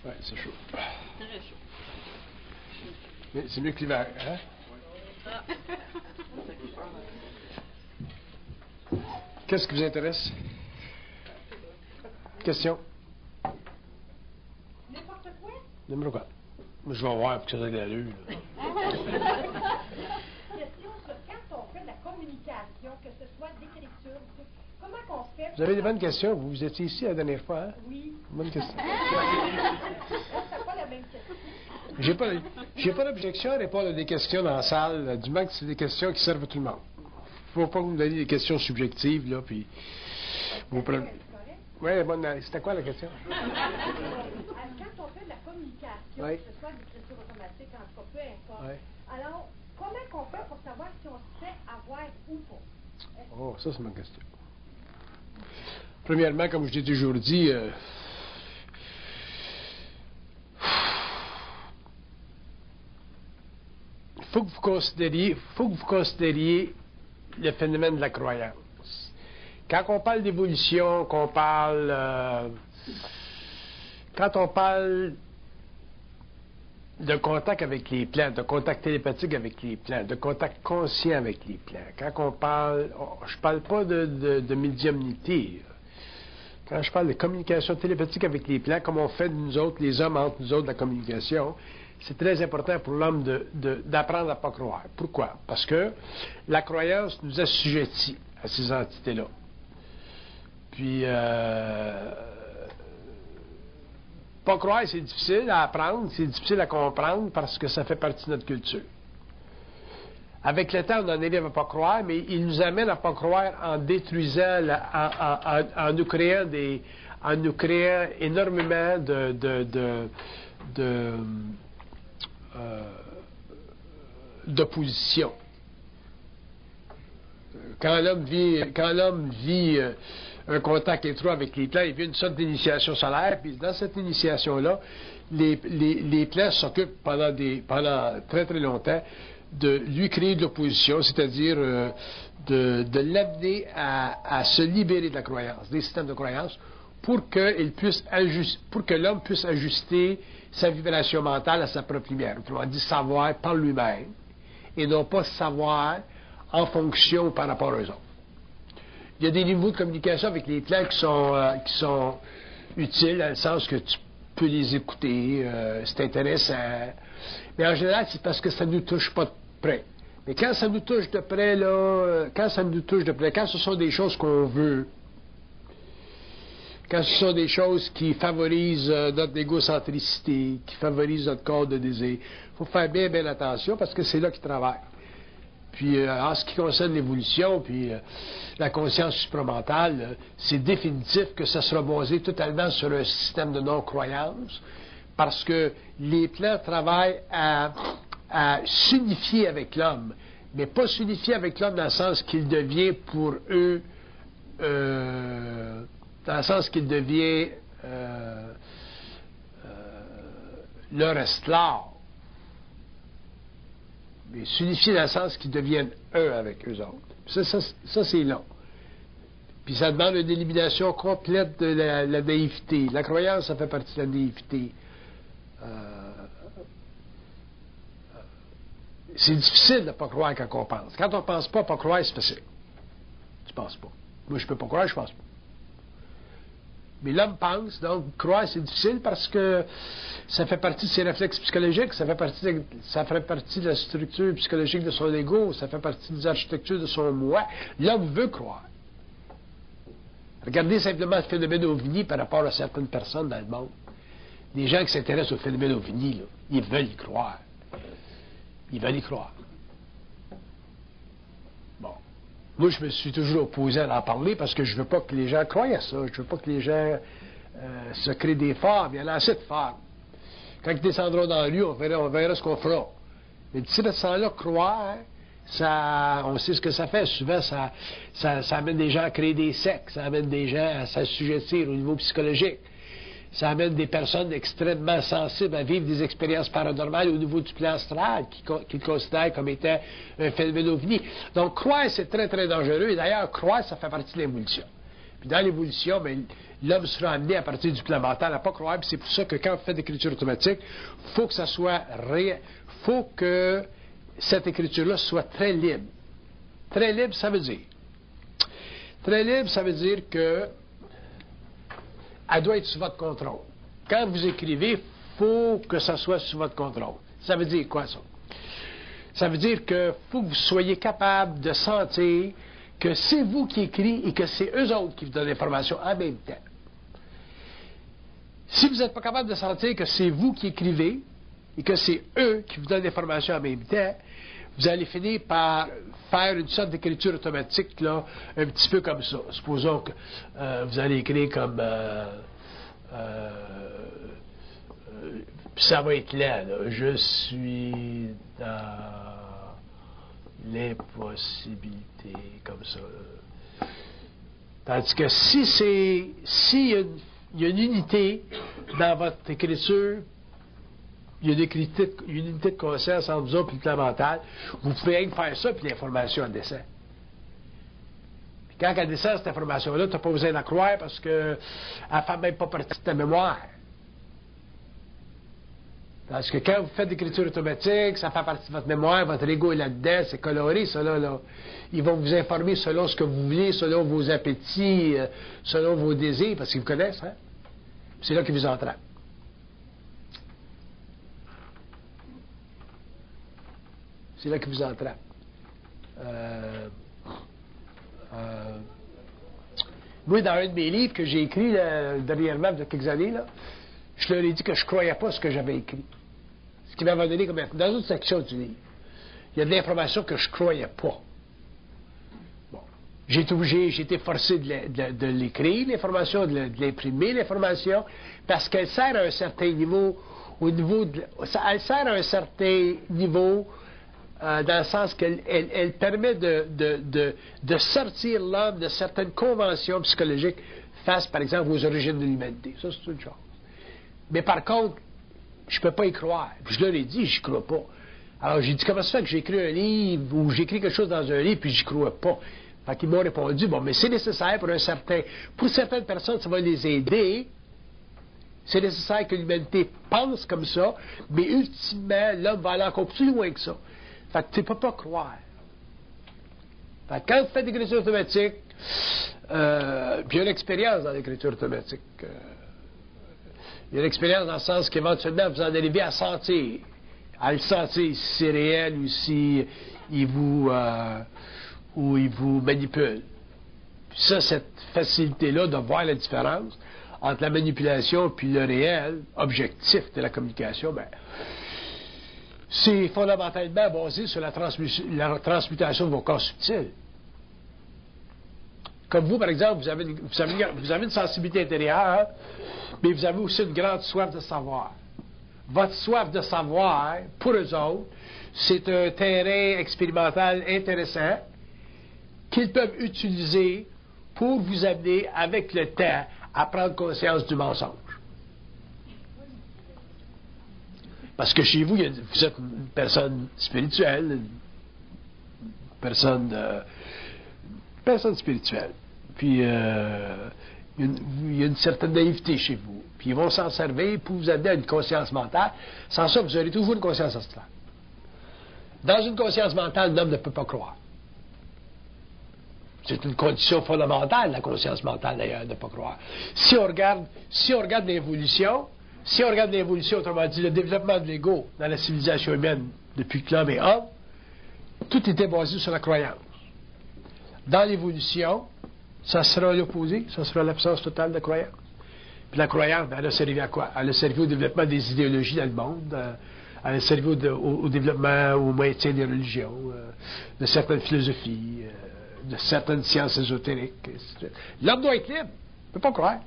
Ouais, c'est chaud. Très chaud. Mais c'est mieux que l'hiver, hein? Ah. Qu'est-ce qui vous intéresse? Question? N'importe quoi? N'importe quoi. Moi, je vais voir pour que ça ait de l'allure. Question sur quand on fait de la communication, que ce soit d'écriture, comment qu'on fait? Vous avez des bonnes questions. Vous étiez ici la dernière fois, hein? Oui. Bonne question. C'est pas la même question. J'ai pas d'objection à répondre à des questions dans la salle, du moment que c'est des questions qui servent à tout le monde. Faut pas que vous me donniez des questions subjectives, là, puis vous prenez... Oui, c'était quoi la question? Quand on fait de la communication, oui. que ce soit d'écriture automatique, en tout cas, peu importe, oui. alors, comment qu'on fait pour savoir si on se fait avoir ou pas? Oh, ça, c'est ma question. Premièrement, comme je t'ai toujours dit, faut que vous considériez le phénomène de la croyance. Quand on parle d'évolution, quand on parle de contact avec les plans, de contact télépathique avec les plans, de contact conscient avec les plans, quand on parle, je parle pas de médiumnité. Quand je parle de communication télépathique avec les plans, comme on fait nous autres, les hommes entre nous autres, la communication, c'est très important pour l'homme d'apprendre à ne pas croire. Pourquoi? Parce que la croyance nous assujettit à ces entités-là. Puis, pas croire, c'est difficile à apprendre, c'est difficile à comprendre parce que ça fait partie de notre culture. Avec le temps, on en élève à ne pas croire, mais il nous amène à ne pas croire en détruisant, en nous créant énormément d'opposition. Quand l'homme vit un contact étroit avec les plans, il vit une sorte d'initiation solaire, puis dans cette initiation-là, les plans s'occupent pendant très très longtemps de lui créer de l'opposition, c'est-à-dire de l'amener à se libérer de la croyance, des systèmes de croyance, pour que l'homme puisse ajuster sa vibration mentale à sa propre lumière. Autrement dit, savoir par lui-même, et non pas savoir en fonction par rapport aux autres. Il y a des niveaux de communication avec les plans qui sont utiles, dans le sens que tu peux les écouter, c'est intéressant. Mais en général, c'est parce que ça ne nous touche pas de près. Mais quand ça nous touche de près, là, quand ce sont des choses qu'on veut, quand ce sont des choses qui favorisent notre égocentricité, qui favorisent notre corps de désir, il faut faire bien, bien attention parce que c'est là qu'il travaille. Puis, en ce qui concerne l'évolution, puis la conscience supramentale, c'est définitif que ça sera basé totalement sur un système de non-croyance, parce que les plans travaillent à s'unifier avec l'homme, mais pas s'unifier avec l'homme dans le sens qu'il devient pour eux, dans le sens qu'il devient leur esclave. Mais s'unifier dans le sens qu'ils deviennent un avec eux autres. Ça c'est long. Puis ça demande une élimination complète de la naïveté. La croyance, ça fait partie de la naïveté. C'est difficile de ne pas croire quand on pense. Quand on ne pense pas croire, c'est facile. Tu ne penses pas. Moi, je ne peux pas croire, je ne pense pas. Mais l'homme pense, donc croire, c'est difficile parce que ça fait partie de ses réflexes psychologiques, ça fait partie de la structure psychologique de son ego, ça fait partie des architectures de son moi. L'homme veut croire. Regardez simplement le phénomène ovni par rapport à certaines personnes dans le monde. Les gens qui s'intéressent au phénomène ovni, là, ils veulent y croire. Ils veulent y croire. Bon. Moi, je me suis toujours opposé à en parler parce que je ne veux pas que les gens croient à ça. Je ne veux pas que les gens se créent des formes. Il y en a assez de formes. Quand ils descendront dans la rue, on verra ce qu'on fera. Mais d'ici de ce temps-là, croire, on sait ce que ça fait. Souvent, ça amène des gens à créer des sectes. Ça amène des gens à s'assujettir au niveau psychologique. Ça amène des personnes extrêmement sensibles à vivre des expériences paranormales au niveau du plan astral, qu'ils considèrent comme étant un phénomène ovni. Donc, croire, c'est très, très dangereux. Et d'ailleurs, croire, ça fait partie de l'évolution. Puis Puis dans l'évolution, ben, l'homme sera amené à partir du plan mental à ne pas croire. Puis c'est pour ça que quand vous faites l'écriture automatique, il faut que ça soit faut que cette écriture-là soit très libre. Très libre, ça veut dire. Très libre, ça veut dire que elle doit être sous votre contrôle. Quand vous écrivez, il faut que ça soit sous votre contrôle. Ça veut dire quoi, ça? Ça veut dire qu'il faut que vous soyez capable de sentir que c'est vous qui écrivez et que c'est eux autres qui vous donnent l'information en même temps. Si vous n'êtes pas capable de sentir que c'est vous qui écrivez et que c'est eux qui vous donnent l'information en même temps, vous allez finir par faire une sorte d'écriture automatique, là, un petit peu comme ça. Supposons que vous allez écrire comme... ça va être là. Je suis dans l'impossibilité, comme ça. Tandis que s'il y a une unité dans votre écriture, il y a une unité de conscience entre vous autres et le plan mental, vous pouvez rien faire ça, puis l'information elle descend. Puis quand elle descend, cette information-là, tu n'as pas besoin de la croire parce qu'elle ne fait même pas partie de ta mémoire. Parce que quand vous faites l'écriture automatique, ça fait partie de votre mémoire, votre ego est là-dedans, c'est coloré, ça là. Ils vont vous informer selon ce que vous voulez, selon vos appétits, selon vos désirs, parce qu'ils vous connaissent, hein? C'est là qu'ils vous entraînent. C'est là qu'ils vous entraînent. Moi, dans un de mes livres que j'ai écrit dernièrement, il y a quelques années, là, je leur ai dit que je ne croyais pas ce que j'avais écrit. Ce qui m'avait donné comme... Dans une section du livre, il y a de l'information que je ne croyais pas. Bon. J'ai été forcé de l'écrire, l'information, de l'imprimer, l'information, parce qu'elle sert à un certain niveau, elle sert à un certain niveau, dans le sens qu'elle permet de sortir l'homme de certaines conventions psychologiques face, par exemple, aux origines de l'humanité. Ça, c'est une chose. Mais par contre, je ne peux pas y croire. Puis je leur ai dit, j'y crois pas. Alors j'ai dit, comment ça fait que j'écris un livre ou j'écris quelque chose dans un livre puis j'y crois pas? Fait qu'ils m'ont répondu, bon, mais c'est nécessaire pour certaines personnes, ça va les aider. C'est nécessaire que l'humanité pense comme ça, mais ultimement, l'homme va aller encore plus loin que ça. Fait que tu ne peux pas croire. Fait que quand tu fais l'écriture automatique, puis il y a une expérience dans l'écriture automatique. Il y a une expérience dans le sens qu'éventuellement, vous en arrivez à sentir, à le sentir si c'est réel ou si il vous manipule. Puis ça, cette facilité-là de voir la différence entre la manipulation puis le réel, objectif de la communication, ben, c'est fondamentalement basé sur la transmutation de vos corps subtils. Comme vous, par exemple, vous avez une sensibilité intérieure, mais vous avez aussi une grande soif de savoir. Votre soif de savoir, pour eux autres, c'est un terrain expérimental intéressant qu'ils peuvent utiliser pour vous amener, avec le temps, à prendre conscience du mensonge. Parce que chez vous, vous êtes une personne spirituelle, une personne spirituelle. Puis, il y a une certaine naïveté chez vous. Puis, ils vont s'en servir pour vous amener à une conscience mentale. Sans ça, vous aurez toujours une conscience astrale. Dans une conscience mentale, l'homme ne peut pas croire. C'est une condition fondamentale, la conscience mentale, d'ailleurs, de ne pas croire. Si on regarde l'évolution, autrement dit, le développement de l'ego dans la civilisation humaine depuis que l'homme est homme, tout était basé sur la croyance. Dans l'évolution, ça sera l'opposé, ça sera l'absence totale de croyance. Puis la croyance, ben, elle a servi à quoi? Elle a servi au développement des idéologies dans le monde, elle a servi au développement, au maintien des religions, de certaines philosophies, de certaines sciences ésotériques. L'homme doit être libre, il ne peut pas croire.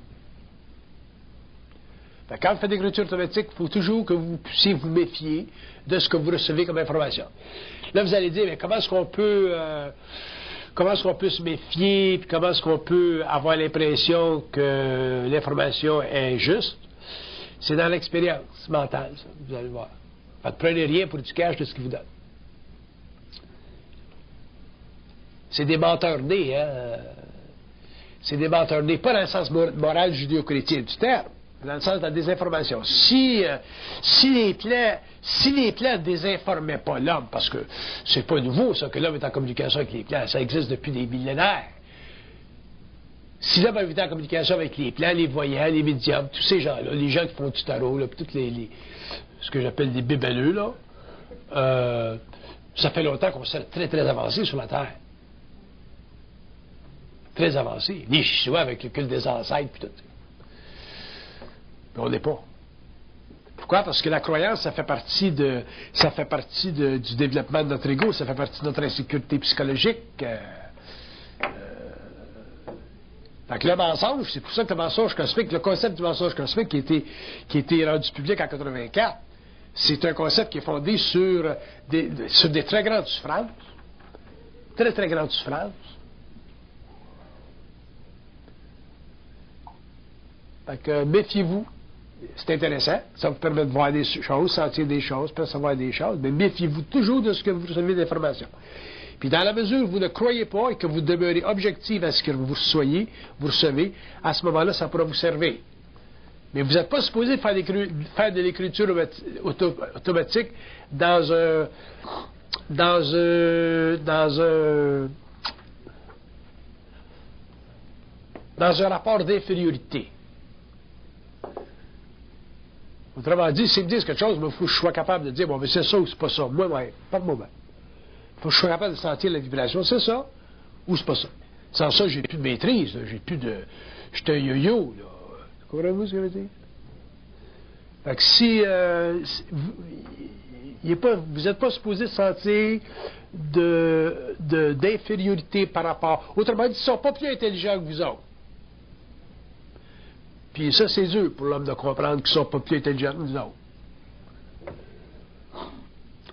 Quand vous faites l'écriture automatique, il faut toujours que vous puissiez vous méfier de ce que vous recevez comme information. Là, vous allez dire, mais comment est-ce qu'on peut se méfier, puis comment est-ce qu'on peut avoir l'impression que l'information est juste? C'est dans l'expérience mentale, ça, vous allez voir. Fait que prenez rien pour du cash de ce qu'il vous donne. C'est des menteurs nés, hein? C'est des menteurs nés, pas dans le sens moral judéo-chrétien du terme, dans le sens de la désinformation. Si les plans désinformaient pas l'homme, parce que c'est pas nouveau, ça, que l'homme est en communication avec les plans, ça existe depuis des millénaires. Si l'homme est en communication avec les plans, les voyants, les médiums, tous ces gens-là, les gens qui font du tarot, là, toutes ce que j'appelle des bébelleux, là, ça fait longtemps qu'on s'est très, très avancé sur la Terre. Très avancé. Les Chinois avec le culte des ancêtres, puis tout. Mais on n'est pas. Pourquoi? Parce que la croyance, ça fait partie du développement de notre ego, ça fait partie de notre insécurité psychologique. Donc le mensonge, c'est pour ça que le mensonge cosmique, le concept du mensonge cosmique qui a été rendu public en 84, c'est un concept qui est fondé sur des très grandes souffrances. Très, très grandes souffrances. Donc, méfiez-vous. C'est intéressant. Ça vous permet de voir des choses, sentir des choses, percevoir des choses. Mais méfiez-vous toujours de ce que vous recevez d'informations. Puis dans la mesure où vous ne croyez pas et que vous demeurez objectif à ce que vous recevez, à ce moment-là, ça pourra vous servir. Mais vous n'êtes pas supposé faire de l'écriture automatique dans un rapport d'infériorité. Autrement dit, s'ils me disent quelque chose, il faut que je sois capable de dire, bon, mais c'est ça ou c'est pas ça. Moi-même, pas de moment. Il faut que je sois capable de sentir la vibration, c'est ça ou c'est pas ça. Sans ça, j'ai plus de maîtrise, là, j'ai plus de... Je suis un yo-yo, là. Comprenez-vous ce que je veux dire? Fait que si... vous n'êtes pas supposé sentir d'infériorité par rapport... Autrement dit, ils ne sont pas plus intelligents que vous autres. Puis ça, c'est dur pour l'homme de comprendre qu'ils ne sont pas plus intelligents que nous autres.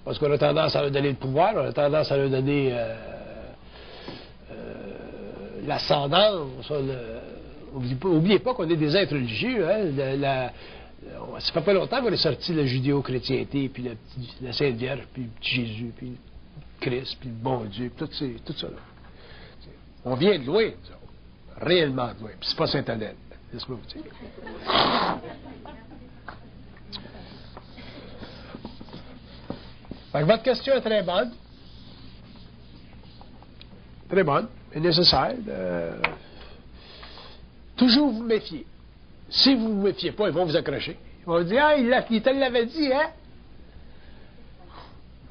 Parce qu'on a tendance à leur donner le pouvoir, on a tendance à leur donner l'ascendance. N'oubliez pas qu'on est des êtres religieux. Hein, ça fait pas longtemps qu'on est sorti de la judéo-chrétienté, puis la Sainte Vierge, puis le petit Jésus, puis le Christ, puis le bon Dieu, puis tout ça. Là. On vient de loin, nous autres. Réellement de loin. Puis c'est pas Saint-Hélène. Laisse-moi vous dire. Votre question est très bonne. Très bonne et nécessaire. Toujours vous méfier. Si vous ne vous méfiez pas, ils vont vous accrocher. Ils vont vous dire, ah, il te l'avait dit, hein?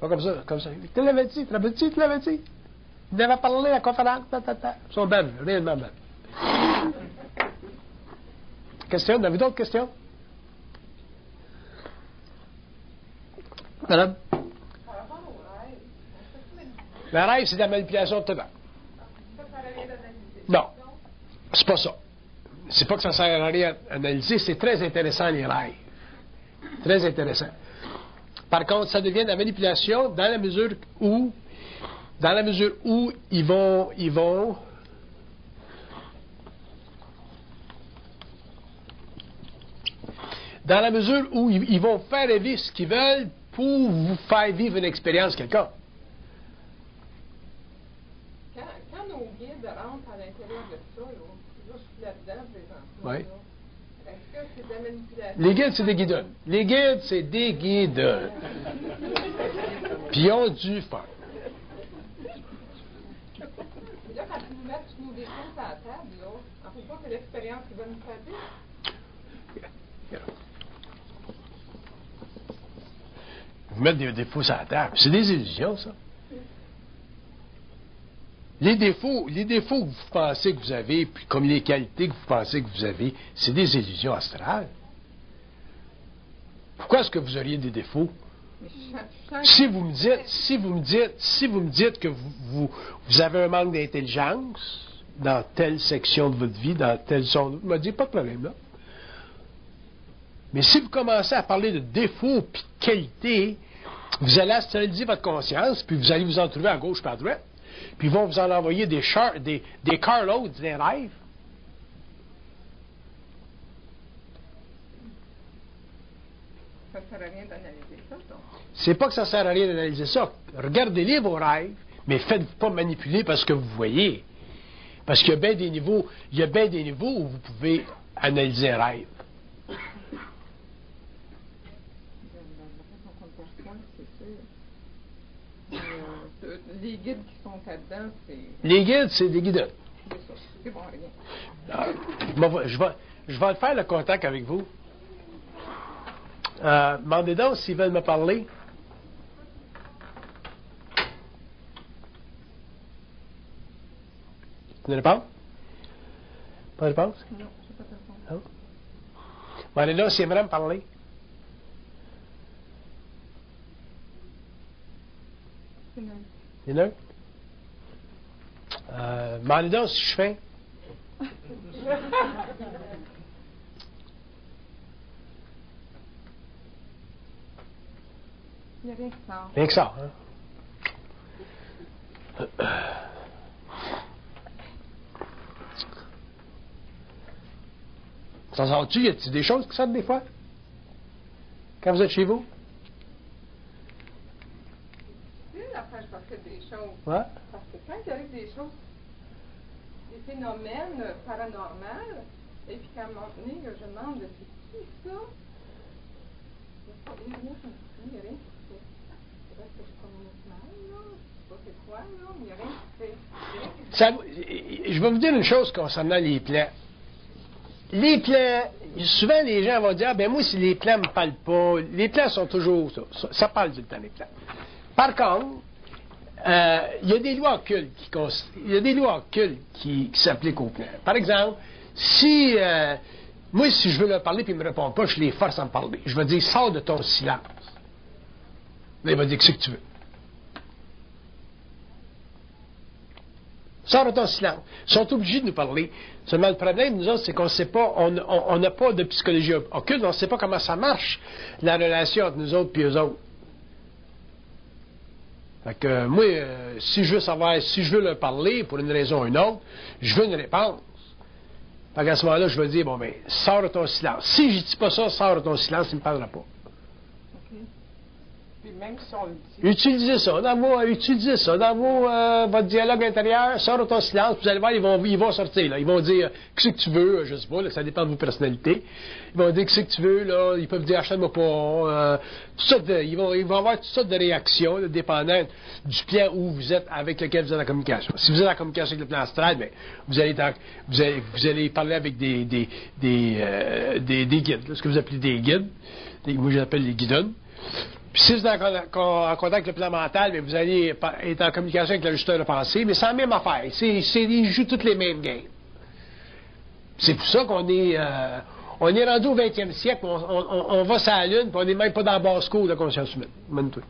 Pas comme ça. Il te l'avait dit, il te l'avait dit. Il avait parlé à la conférence, Ils sont belles, réellement belles. Question? Vous avez d'autres questions? Madame? Le rêve, c'est de la manipulation de temps. Non, c'est pas ça. C'est pas que ça sert à rien à analyser, c'est très intéressant les rêves. Très intéressant. Par contre, ça devient de la manipulation dans la mesure où ils vont dans la mesure où ils vont faire vivre ce qu'ils veulent pour vous faire vivre une expérience quelconque. Quand nos guides rentrent à l'intérieur de ça, là, je suis là-dedans présentement. Oui. Est-ce que c'est de la manipulation? Les guides, c'est des guidons. Les guides, c'est des guidons. Puis ils ont du fun. Et là, quand ils nous mettent tous nos défauts à la table, là, on ne peut pas que l'expérience qui va nous faire vivre. Vous mettez des défauts sur la table. C'est des illusions, ça. Les défauts que vous pensez que vous avez, puis comme les qualités que vous pensez que vous avez, c'est des illusions astrales. Pourquoi est-ce que vous auriez des défauts? Si vous me dites que vous avez un manque d'intelligence dans telle section de votre vie, dans telle zone, vous me dites pas de problème, là. Mais si vous commencez à parler de défauts puis de qualités, vous allez astraliser votre conscience, puis vous allez vous en trouver à gauche par droite, puis ils vont vous en envoyer des carloads des rêves. Ça ne sert à rien d'analyser ça, donc. C'est pas que ça sert à rien d'analyser ça. Regardez-les vos rêves, mais faites-vous pas manipuler parce que vous voyez. Parce qu'il y a bien des niveaux, où vous pouvez analyser un rêve. Les guides qui sont là-dedans, c'est... Les guides, c'est des guides. C'est bon, rien. Je vais le faire, le contact avec vous. Demandez donc s'ils veulent me parler. Une réponse? Pas de réponse? Non, je n'ai pas de réponse. Non? Demandez donc s'ils aimeraient me parler. C'est non. Il y en a un? Demandez donc si je fais. Il n'y a rien qui sort. Rien que ça, hein? Ça sort-tu? Y a-t-il des choses qui sortent des fois? Quand vous êtes chez vous? Tu sais, l'affaire, je pensais des choses. Ouais? Parce que quand il arrive des choses, des phénomènes paranormaux, et puis qu'à un moment donné, je demande, c'est qui ça? Il n'y a rien qui se fait. Il n'y a rien qui se fait. Est-ce que je communique mal, là? Je sais pas c'est quoi, là, mais il n'y a rien qui se fait. Je vais vous dire une chose concernant les plans. Les plans, souvent les gens vont dire, ben moi, si les plans ne me parlent pas, les plans sont toujours ça. Ça parle tout le temps, les plans. Par contre, il y a des lois occultes qui s'appliquent aux plans. Par exemple, moi, si je veux leur parler et ils ne me répondent pas, je les force à me parler. Je vais dire, sors de ton silence. Là, il va dire, qu'est-ce que tu veux? Sors de ton silence. Ils sont obligés de nous parler. Seulement, le problème, nous autres, c'est qu'on ne sait pas, on n'a pas de psychologie occulte, on ne sait pas comment ça marche, la relation entre nous autres et eux autres. Fait que, moi, si je veux leur parler, pour une raison ou une autre, je veux une réponse. Fait qu'à ce moment-là, je vais dire, bon, ben, sors de ton silence. Si je ne dis pas ça, sors de ton silence, il ne me parlera pas. Puis même si on le dit. Utilisez ça dans votre dialogue intérieur, sors de ton silence, vous allez voir, ils vont sortir, là. Ils vont dire, qu'est-ce que tu veux, je sais pas, là, ça dépend de vos personnalités. Ils vont dire, qu'est-ce que tu veux, là, ils peuvent dire, achète-moi pas, ils vont avoir toutes sortes de réactions, là, dépendant du plan où vous êtes, avec lequel vous êtes en communication. Si vous êtes en communication avec le plan astral, bien, vous allez parler avec des guides, là, ce que vous appelez des guides. Moi, je les appelle les guidons. Puis si vous êtes en contact avec le plan mental, bien, vous allez être en communication avec l'ajusteur de pensée, mais c'est la même affaire. Ils jouent toutes les mêmes games. C'est pour ça qu'on est rendu au 20e siècle, on va sur la Lune, puis on n'est même pas dans la basse cour de la conscience humaine. Même tout.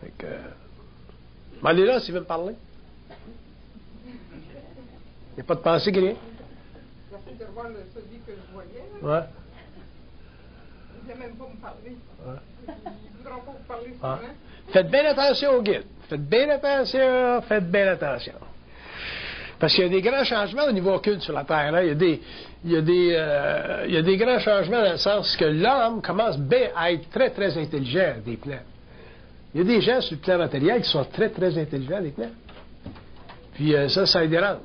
Fait que... Allez là, s'il veut me parler. Il n'y a pas de pensée, rien. J'essaie de voir celui que je voyais. Ouais. Ils ne même pas me parler. Ouais. Ils ne voudront pas vous parler Ouais. souvent. Faites bien attention aux guides. Faites bien attention. Parce qu'il y a des grands changements au niveau occulte sur la Terre. Hein. Il y a des grands changements dans le sens que l'homme commence bien à être très, très intelligent avec des plans. Il y a des gens sur le plan matériel qui sont très, très intelligents avec des plans. Puis ça les dérange.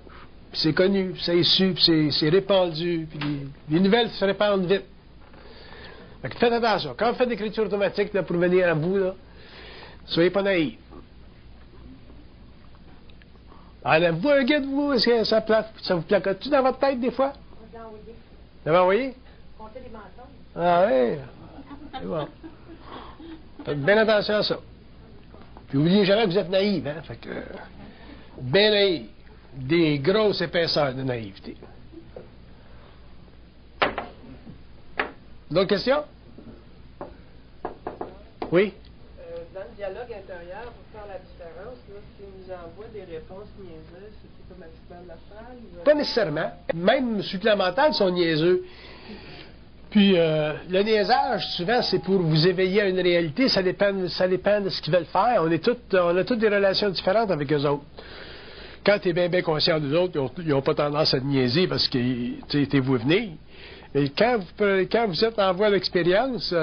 Puis c'est connu, puis c'est su, puis c'est répandu, puis les nouvelles se répandent vite. Fait que faites attention. Quand vous faites l'écriture automatique là, pour venir à vous, là, soyez pas naïfs. Avez-vous un guide, vous? Est-ce que ça vous placote-tu dans votre tête des fois? On l'a envoyé. Vous l'avez envoyé? Compter les mensonges. Ah oui. C'est bon. Faites bien attention à ça. Puis n'oubliez jamais que vous êtes naïf, hein? Fait que, bien naïf. Des grosses épaisseurs de naïveté. D'autres questions? Oui? Dans le dialogue intérieur, pour faire la différence, là, s'il nous envoie des réponses niaiseuses, c'est automatiquement de la phrase? Pas nécessairement. Même sur le plan mental, ils sont niaiseux. Puis, le niaisage, souvent, c'est pour vous éveiller à une réalité. Ça dépend de ce qu'ils veulent faire. On a toutes des relations différentes avec eux autres. Quand tu es bien conscient d'eux autres, ils n'ont pas tendance à te niaiser parce que, tu sais, vous venez. Mais quand vous êtes en voie d'expérience,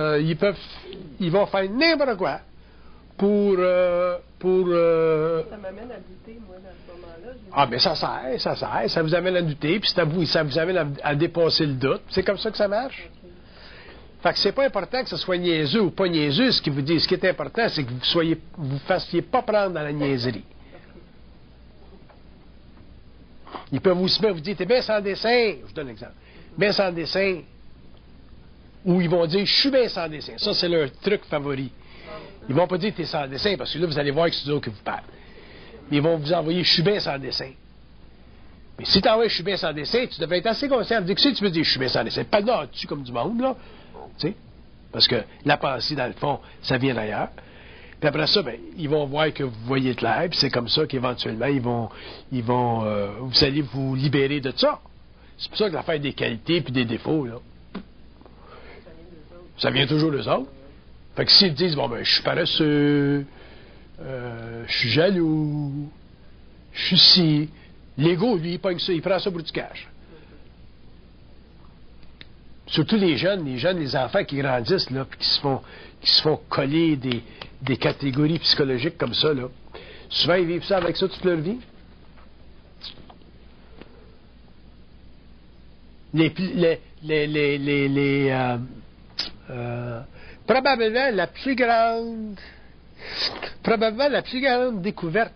ils vont faire n'importe quoi Ça m'amène à douter, moi, dans ce moment-là. Ah, mais ça sert. Ça vous amène à douter, puis ça vous amène à dépasser le doute. C'est comme ça que ça marche. Fait que c'est pas important que ce soit niaiseux ou pas niaiseux, ce qui est important, c'est que vous fassiez pas prendre dans la niaiserie. Ils peuvent aussi bien vous dire, t'es bien sans dessin. Je vous donne un exemple. Bien sans dessin. Ou ils vont dire, je suis bien sans dessin. Ça, c'est leur truc favori. Ils vont pas dire, t'es sans dessin, parce que là, vous allez voir que c'est eux que vous parlez. Mais ils vont vous envoyer, je suis bien sans dessin. Mais si t'envoies, je suis bien sans dessin, tu devrais être assez conscient de dire que si tu veux dire, je suis bien sans dessin, pas là, tu comme du monde, là. Tu sais? Parce que la pensée, dans le fond, ça vient d'ailleurs. Puis après ça, ben, ils vont voir que vous voyez clair, puis c'est comme ça qu'éventuellement, vous allez vous libérer de ça. C'est pour ça que l'affaire des qualités puis des défauts, là, ça vient toujours d'eux autres. Fait que s'ils disent, bon, ben, je suis paresseux, je suis jaloux, je suis ci, l'ego, lui, il pogne ça, il prend ça pour du cash. Surtout les jeunes, les enfants qui grandissent, là, puis qui se font coller des catégories psychologiques comme ça, là. Souvent, ils vivent ça avec ça toute leur vie. Probablement la plus grande découverte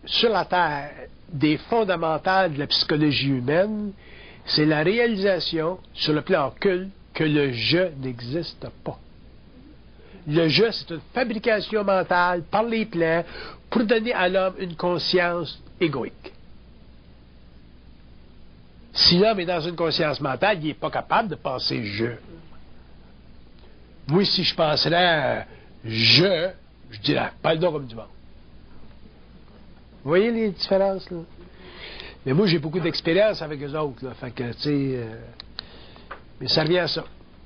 sur la Terre des fondamentales de la psychologie humaine, c'est la réalisation, sur le plan occulte, que le je n'existe pas. Le je, c'est une fabrication mentale par les plans pour donner à l'homme une conscience égoïque. Si l'homme est dans une conscience mentale, il n'est pas capable de penser je. Moi, si je penserais je dirais, parle-donc comme du monde. Vous voyez les différences, là? Mais moi, j'ai beaucoup d'expérience avec eux autres, là. Fait que, tu sais... mais ça revient à ça.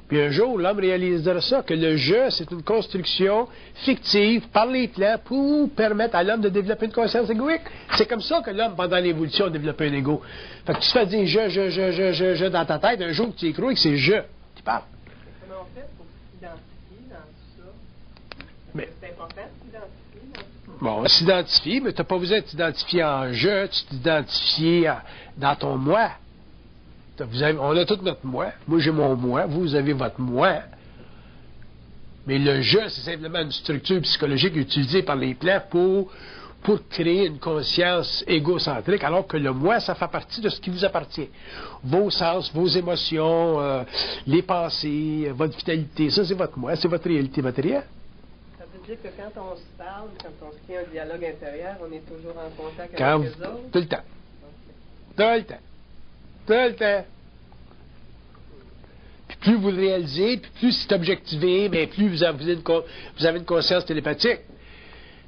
Puis un jour, l'homme réalisera ça, que le je, c'est une construction fictive par les plans pour permettre à l'homme de développer une conscience égoïque. C'est comme ça que l'homme, pendant l'évolution, a développé un ego. Fait que tu te fais dire je dans ta tête, un jour que tu y crois que c'est je qui parle. Comment on fait pour s'identifier dans tout ça? Mais, c'est important de s'identifier dans tout ça. Bon, on s'identifie, mais tu n'as pas besoin de t'identifier en je, tu t'identifies dans ton moi. On a tout notre moi. Moi, j'ai mon moi. Vous avez votre moi. Mais le je, c'est simplement une structure psychologique utilisée par les plans pour créer une conscience égocentrique, alors que le moi, ça fait partie de ce qui vous appartient. Vos sens, vos émotions, les pensées, votre vitalité, ça, c'est votre moi, c'est votre réalité matérielle. Ça veut dire que quand on se parle, quand on se crée un dialogue intérieur, on est toujours en contact Quand avec les autres? Tout le temps. Tout le temps. Tout le temps. Puis plus vous le réalisez, puis plus c'est objectivé, mais plus vous avez une conscience télépathique.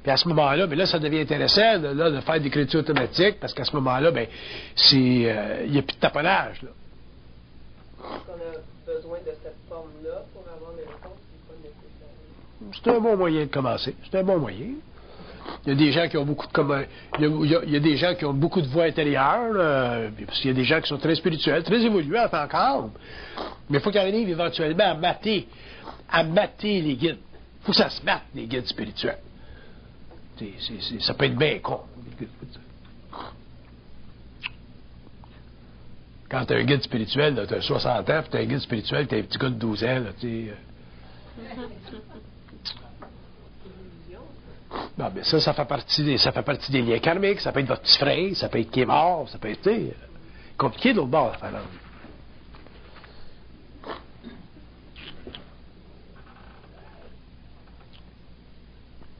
Puis à ce moment-là, bien là, ça devient intéressant de faire de l'écriture automatique, parce qu'à ce moment-là, bien, il n'y a plus de taponnage. Là. Est-ce qu'on a besoin de cette forme-là pour avoir des réponses qui ne sont pas nécessaires? C'est un bon moyen de commencer. C'est un bon moyen. Il y a des gens qui ont beaucoup de il y a des gens qui ont beaucoup de voix intérieures, parce qu'il y a des gens qui sont très spirituels, très évolués en tant qu'âme. Mais il faut qu'ils arrivent éventuellement à mater les guides. Il faut que ça se mate, les guides spirituels. Ça peut être bien con. Quand tu as un guide spirituel, tu as 60 ans, puis tu as un guide spirituel, tu as un petit gars de 12 ans, bon, ben ça fait partie des liens karmiques, ça peut être votre petit frère, ça peut être qui est mort, ça peut être compliqué de l'autre bord, l'affaire.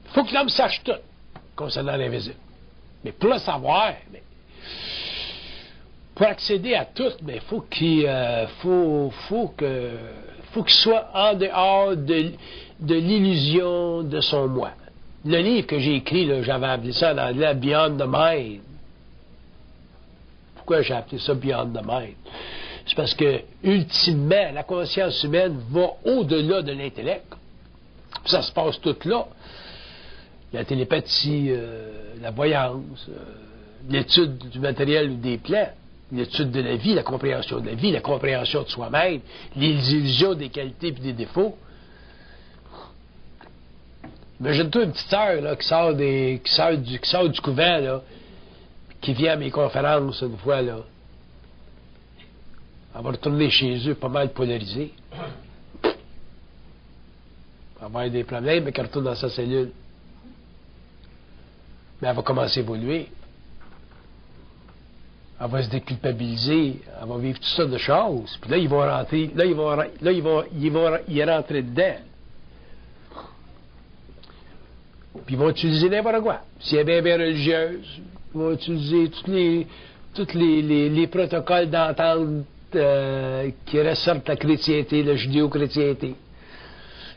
Il faut que l'homme sache tout concernant l'invisible. Mais pour le savoir, pour accéder à tout, il faut qu'il soit en dehors de l'illusion de son moi. Le livre que j'ai écrit, là, j'avais appelé ça en anglais Beyond the Mind. Pourquoi j'ai appelé ça Beyond the Mind? C'est parce que, ultimement, la conscience humaine va au-delà de l'intellect. Ça se passe tout là. La télépathie, la voyance, l'étude du matériel ou des plans, l'étude de la vie, la compréhension de la vie, la compréhension de soi-même, les illusions des qualités et des défauts. Imagine-toi une petite sœur là, qui sort du couvent, là, qui vient à mes conférences une fois, là. Elle va retourner chez eux pas mal polarisée. Elle va avoir des problèmes, mais qu'elle retourne dans sa cellule. Mais elle va commencer à évoluer. Elle va se déculpabiliser. Elle va vivre toutes sortes de choses. Puis là, ils vont rentrer. Là, ils vont y rentrer dedans. Puis ils vont utiliser n'importe quoi. Si elle est bien religieuse, ils vont utiliser tous les protocoles d'entente qui ressortent de la chrétienté, la judéo-chrétienté.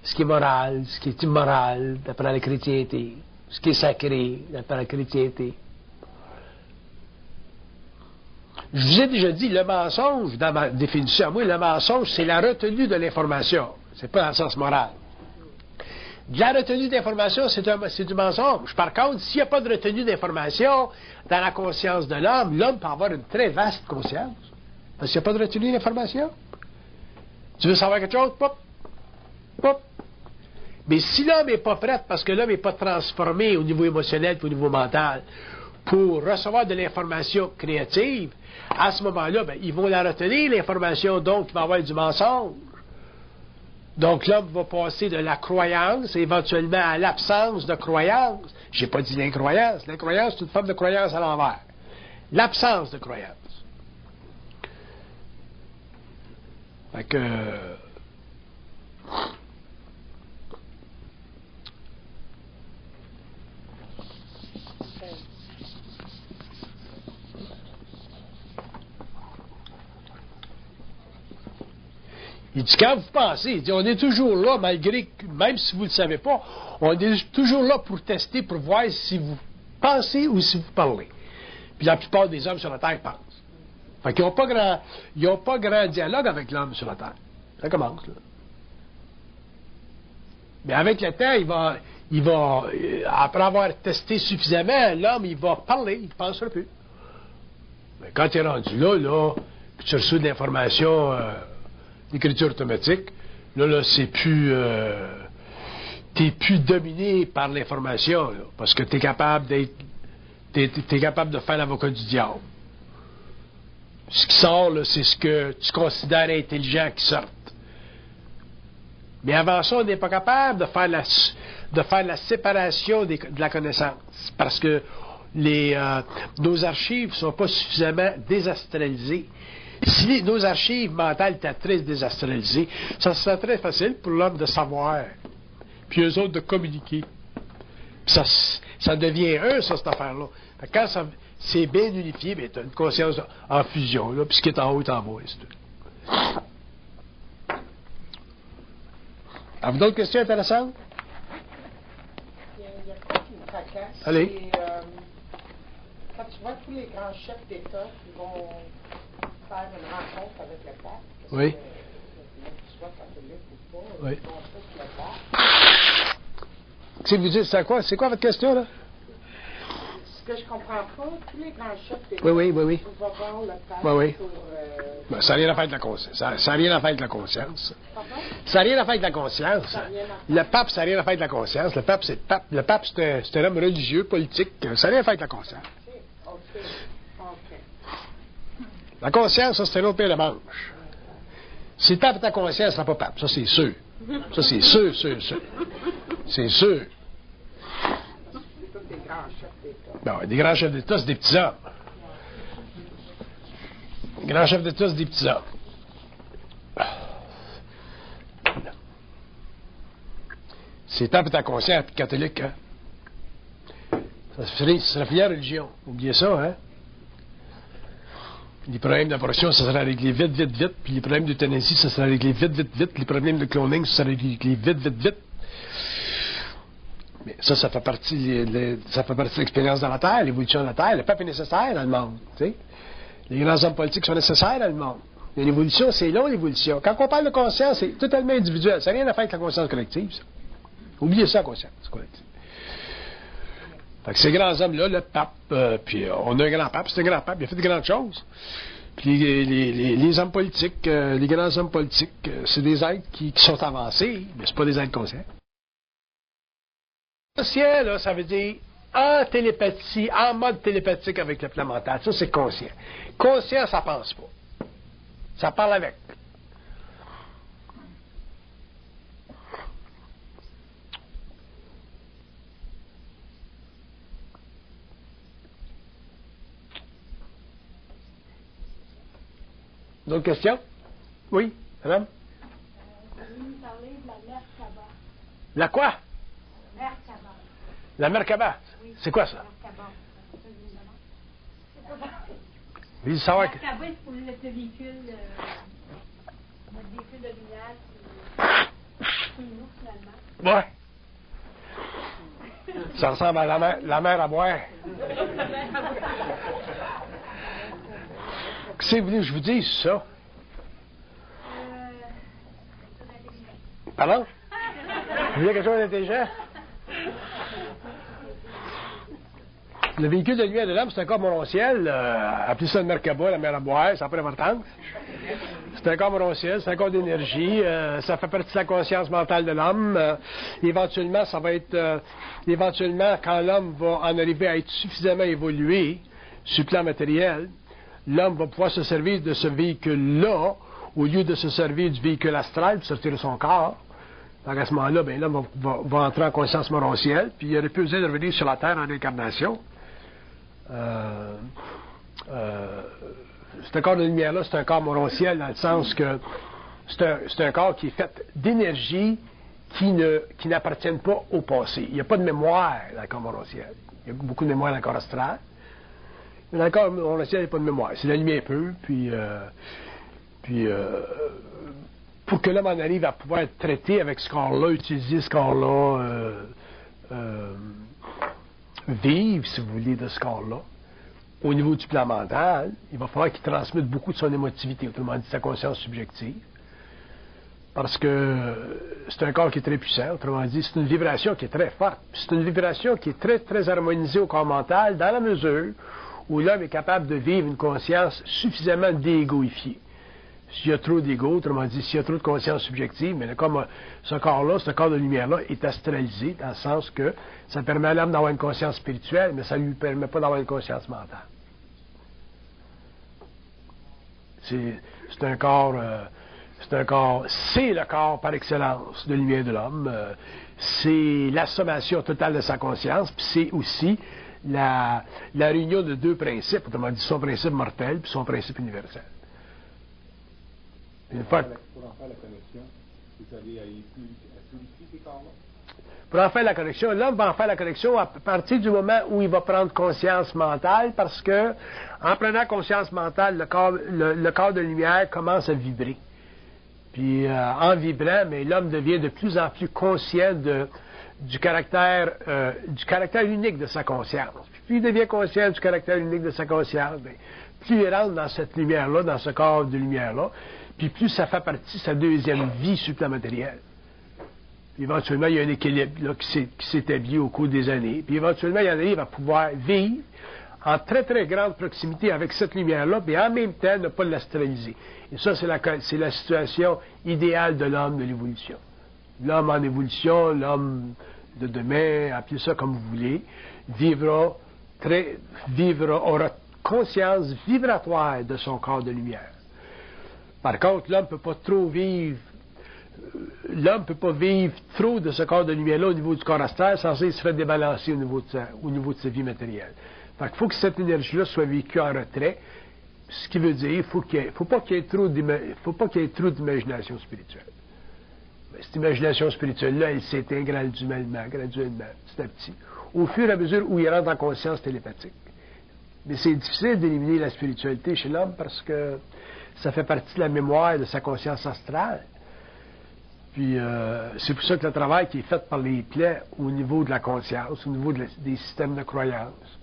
Ce qui est moral, ce qui est immoral, d'après la chrétienté. Ce qui est sacré, d'après la chrétienté. Je vous ai déjà dit, le mensonge, dans ma définition à moi, le mensonge, c'est la retenue de l'information. C'est pas dans le sens moral. De la retenue d'information, c'est du mensonge. Par contre, s'il n'y a pas de retenue d'information dans la conscience de l'homme, l'homme peut avoir une très vaste conscience. Parce qu'il n'y a pas de retenue d'information. Tu veux savoir quelque chose? Pop! Pop! Mais si l'homme n'est pas prêt, parce que l'homme n'est pas transformé au niveau émotionnel et au niveau mental, pour recevoir de l'information créative, à ce moment-là, ben, ils vont la retenir, l'information, donc il va y avoir du mensonge. Donc l'homme va passer de la croyance, éventuellement à l'absence de croyance. J'ai pas dit l'incroyance. L'incroyance, c'est une forme de croyance à l'envers. L'absence de croyance. Fait que... Il dit, quand vous pensez, il dit, on est toujours là, malgré que, même si vous ne le savez pas, on est toujours là pour tester, pour voir si vous pensez ou si vous parlez. Puis la plupart des hommes sur la Terre pensent. Fait qu'ils n'ont pas grand dialogue avec l'homme sur la Terre. Ça commence, là. Mais avec le temps, après avoir testé suffisamment, l'homme, il va parler, il ne pensera plus. Mais quand tu es rendu là, puis tu reçois de l'information... l'écriture automatique, là, c'est plus... t'es plus dominé par l'information, là, parce que t'es capable t'es capable de faire l'avocat du diable. Ce qui sort, là, c'est ce que tu considères intelligent qui sort. Mais avant ça, on n'est pas capable de faire la séparation de la connaissance, parce que nos archives ne sont pas suffisamment désastralisées. Si nos archives mentales étaient très désastralisées, ça serait très facile pour l'homme de savoir, puis eux autres de communiquer. Puis ça devient cette affaire-là. Quand c'est bien unifié, bien, tu as une conscience en fusion, là, puis ce qui est en haut est en bas. Avez-vous d'autres questions intéressantes? Il y a quoi qui me tracasse? Allez. Quand tu vois tous les grands chefs d'État qui vont faire une rencontre avec le pape. Oui. Que soit catholique ou pas, oui. ils vont tous le voir. Si vous dites, c'est quoi votre question, là? Ce que je comprends pas, tous les grands chefs d'État oui. vont voir le pape pour... Ben, ça n'a rien à faire avec la conscience. Ça n'a rien à faire avec la conscience. Pardon? Ça n'a rien à faire avec la conscience. Le pape, ça n'a rien à faire avec la conscience. Le pape, c'est le pape. Le pape, c'est un homme religieux, politique. Ça n'a rien à faire avec la conscience. OK. La conscience, ça, c'est un autre paire de manche. Si le pape est ta conscience, ce sera pas pape. Ça, c'est sûr. Ça, c'est sûr. C'est sûr. C'est des grands chefs d'État. Ben, des grands chefs d'État, c'est des petits hommes. Les grands chefs d'État, c'est des petits hommes. Si le pape est ta conscience, puis catholique, hein? Ça serait fini la religion. Oubliez ça, hein? Les problèmes d'abortion, ça sera réglé vite. Puis les problèmes d'euthanasie, ça sera réglé vite. Les problèmes de cloning, ça sera réglé vite. Mais ça fait partie de l'expérience dans la Terre, l'évolution de la Terre. Le peuple est nécessaire dans le monde. Tu sais? Les grands hommes politiques sont nécessaires dans le monde. Une évolution, c'est long, l'évolution. Quand on parle de conscience, c'est totalement individuel. Ça n'a rien à faire avec la conscience collective, ça. Oubliez ça, la conscience collective. Fait que ces grands hommes-là, le pape, puis on a un grand pape, c'est un grand pape, il a fait de grandes choses. Puis les hommes politiques, les grands hommes politiques, c'est des êtres qui sont avancés, mais c'est pas des êtres conscients. Conscient, là, ça veut dire en télépathie, en mode télépathique avec le plan mental. Ça, c'est conscient. Conscient, ça pense pas. Ça parle avec. D'autres questions? Oui, madame? Vous nous parlez de la Merkaba. La quoi? Merkaba. La Merkaba. Oui. C'est quoi ça? Merkaba. Je veux savoir que... Merkaba, c'est pour le véhicule, notre véhicule de lumière, c'est nous, finalement. Ouais. Ça ressemble à la mer à boire. Qu'est-ce que vous voulez que je vous dise, ça? Pardon? Vous voulez quelque chose d'intelligent? Le véhicule de lumière de l'âme, c'est un corps morontiel. Appelez ça le Merkaba, la mer à boire, ça n'a pas d'importance. C'est un corps morontiel, c'est un corps d'énergie. Ça fait partie de la conscience mentale de l'homme. Éventuellement, ça va être... éventuellement, quand l'homme va en arriver à être suffisamment évolué sur le plan matériel, l'homme va pouvoir se servir de ce véhicule-là au lieu de se servir du véhicule astral pour sortir de son corps. Donc à ce moment-là, ben, l'homme va entrer en conscience morontielle, puis il aurait plus besoin de revenir sur la Terre en incarnation. Ce corps de lumière-là, c'est un corps morontiel dans le sens que c'est un corps qui est fait d'énergie qui n'appartiennent pas au passé. Il n'y a pas de mémoire dans le corps morontiel. Il y a beaucoup de mémoire dans le corps astral. Mais dans le corps morontiel, il n'y a pas de mémoire. C'est la lumière peu, puis pour que l'homme en arrive à pouvoir être traité avec ce corps-là, utiliser ce corps-là, vivre, si vous voulez, de ce corps-là, au niveau du plan mental, il va falloir qu'il transmette beaucoup de son émotivité, autrement dit sa conscience subjective, parce que c'est un corps qui est très puissant, autrement dit, c'est une vibration qui est très forte. C'est une vibration qui est très, très harmonisée au corps mental, dans la mesure où l'homme est capable de vivre une conscience suffisamment déégoïfiée. S'il y a trop d'ego, autrement dit, s'il y a trop de conscience subjective, mais comme ce corps-là, ce corps de lumière-là, est astralisé, dans le sens que ça permet à l'homme d'avoir une conscience spirituelle, mais ça ne lui permet pas d'avoir une conscience mentale. C'est un corps, c'est le corps par excellence de lumière de l'homme. C'est la sommation totale de sa conscience, puis c'est aussi la réunion de deux principes, autrement dit, son principe mortel puis son principe universel. Pour en faire la connexion, vous allez purifier ces corps-là? Pour en faire la connexion, l'homme va en faire la connexion à partir du moment où il va prendre conscience mentale, parce que en prenant conscience mentale, le corps de lumière commence à vibrer. Puis en vibrant, mais l'homme devient de plus en plus conscient du caractère unique de sa conscience. Puis plus il devient conscient du caractère unique de sa conscience, bien, plus il rentre dans cette lumière-là, dans ce corps de lumière-là, puis plus ça fait partie de sa deuxième vie supramatérielle. Puis éventuellement, il y a un équilibre là, qui s'établit au cours des années. Puis éventuellement, il en arrive à pouvoir vivre en très, très grande proximité avec cette lumière-là, mais en même temps, ne pas l'astraliser. Et ça, c'est la situation idéale de l'homme de l'évolution. L'homme en évolution, l'homme de demain, appelez ça comme vous voulez, aura conscience vibratoire de son corps de lumière. Par contre, l'homme ne peut pas trop vivre. L'homme ne peut pas vivre trop de ce corps de lumière-là au niveau du corps astral sans qu'il se fait débalancer au niveau de sa vie matérielle. Fait qu'il faut que cette énergie-là soit vécue en retrait, ce qui veut dire qu'il ne faut pas qu'il y ait trop d'imagination spirituelle. Mais cette imagination spirituelle-là, elle s'éteint graduellement, petit à petit, au fur et à mesure où il rentre en conscience télépathique. Mais c'est difficile d'éliminer la spiritualité chez l'homme parce que ça fait partie de la mémoire de sa conscience astrale. Puis c'est pour ça que le travail qui est fait par les plaies au niveau de la conscience, au niveau des systèmes de croyance,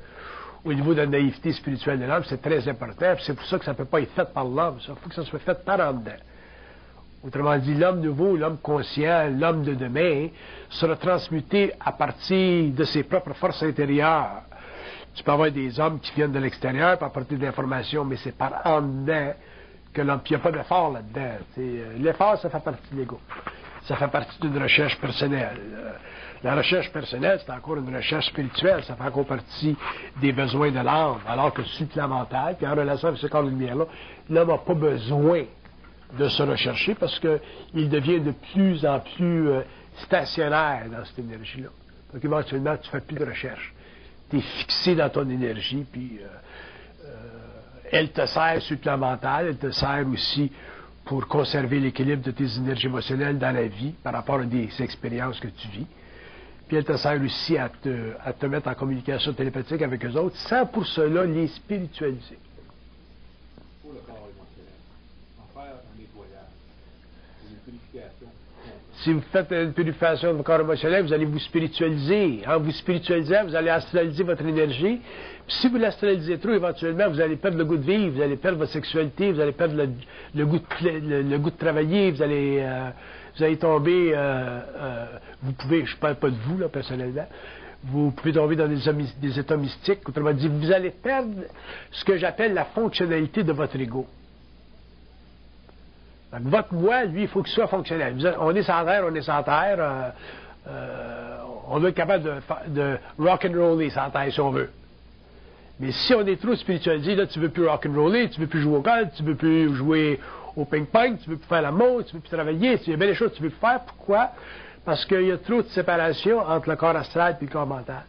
au niveau de la naïveté spirituelle de l'homme, c'est très important. Puis c'est pour ça que ça ne peut pas être fait par l'homme. Il faut que ça soit fait par en dedans. Autrement dit, l'homme nouveau, l'homme conscient, l'homme de demain sera transmuté à partir de ses propres forces intérieures. Tu peux avoir des hommes qui viennent de l'extérieur pour apporter de l'information, mais c'est par en dedans que l'homme. Puis il n'y a pas d'effort là-dedans. L'effort, ça fait partie de l'ego. ça fait partie d'une recherche personnelle. La recherche personnelle, c'est encore une recherche spirituelle, ça fait encore partie des besoins de l'âme, alors que supplémental, puis en relation avec ce corps de lumière-là, l'homme n'a pas besoin de se rechercher parce qu'il devient de plus en plus stationnaire dans cette énergie-là. Donc éventuellement, tu ne fais plus de recherche. Tu es fixé dans ton énergie, puis elle te sert supplémentale, elle te sert aussi pour conserver l'équilibre de tes énergies émotionnelles dans la vie par rapport à des expériences que tu vis. Puis elle te sert aussi à te mettre en communication télépathique avec eux autres, sans pour cela les spiritualiser. Pour le corps émotionnel, en faire un nettoyage, une purification. Si vous faites une purification de votre corps émotionnel, vous allez vous spiritualiser. En vous spiritualisant, vous allez astraliser votre énergie. Puis si vous l'astralisez trop, éventuellement, vous allez perdre le goût de vivre, vous allez perdre votre sexualité, vous allez perdre le goût de travailler, vous allez tomber, vous pouvez, je ne parle pas de vous, là, personnellement, vous pouvez tomber dans des états mystiques. Autrement dit, vous allez perdre ce que j'appelle la fonctionnalité de votre ego. Donc, votre moi, lui, il faut qu'il soit fonctionnel. On est sans terre, on est sans terre. On doit être capable de rock'n'roller sans terre, si on veut. Mais si on est trop spiritualisé, là, tu ne veux plus rock'n'roller, tu ne veux plus jouer au golf, tu ne veux plus jouer au ping-pong, tu ne veux plus faire l'amour, tu ne veux plus travailler, il y a bien des choses que tu veux faire. Pourquoi? Parce qu'il y a trop de séparation entre le corps astral et le corps mental.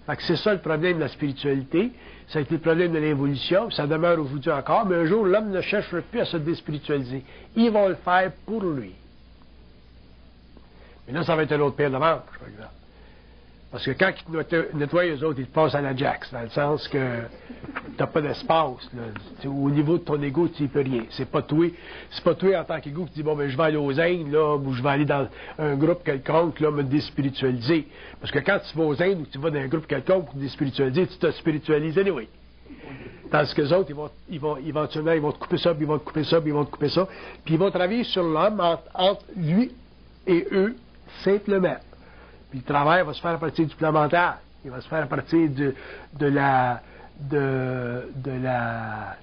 Fait que c'est ça le problème de la spiritualité. Ça a été le problème de l'évolution, ça demeure aujourd'hui encore, mais un jour, l'homme ne cherchera plus à se déspiritualiser. Ils vont le faire pour lui. Mais là, ça va être un autre paire de manches, par exemple. Parce que quand ils te nettoient, eux autres, ils te passent à la Jax, dans le sens que tu n'as pas d'espace. Au niveau de ton ego, tu n'y peux rien. C'est pas toi en tant qu'ego qui dis, bon, ben, je vais aller aux Indes, là, ou je vais aller dans un groupe quelconque, là, me déspiritualiser. Parce que quand tu vas aux Indes ou tu vas dans un groupe quelconque pour te déspiritualiser, tu te spiritualises anyway. Tandis que les autres, éventuellement, ils vont te couper ça, puis ils vont te couper ça, puis ils vont te couper ça. Puis ils vont travailler sur l'homme entre lui et eux, simplement. Puis le travail va se faire à partir du plan mental. Il va se faire à partir de la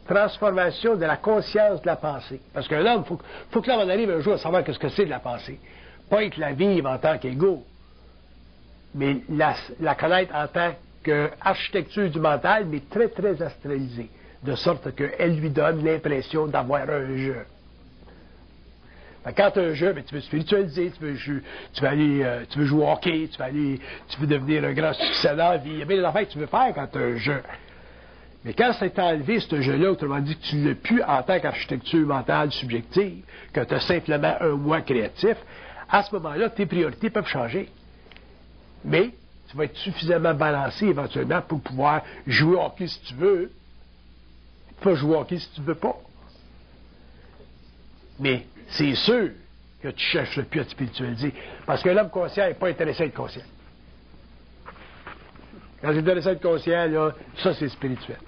transformation de la conscience de la pensée. Parce que l'homme, faut que l'homme en arrive un jour à savoir ce que c'est de la pensée. Pas être la vivre en tant qu'ego, mais la connaître en tant qu'architecture du mental, mais très, très astralisée. De sorte qu'elle lui donne l'impression d'avoir un jeu. Quand tu as un jeu, ben, tu veux spiritualiser, tu veux jouer au hockey, tu veux devenir un grand succès dans la vie. Il y a bien des affaires que tu veux faire quand tu as un jeu. Mais quand c'est enlevé, ce jeu-là, autrement dit que tu ne l'as plus en tant qu'architecture mentale subjective, que tu as simplement un moi créatif, à ce moment-là, tes priorités peuvent changer. Mais tu vas être suffisamment balancé éventuellement pour pouvoir jouer au hockey si tu veux, pas jouer au hockey si tu ne veux pas. Mais c'est sûr que tu cherches plus à te spiritualiser. Parce que l'homme conscient n'est pas intéressé à être conscient. Quand il est intéressé à être conscient, là, ça c'est spirituel.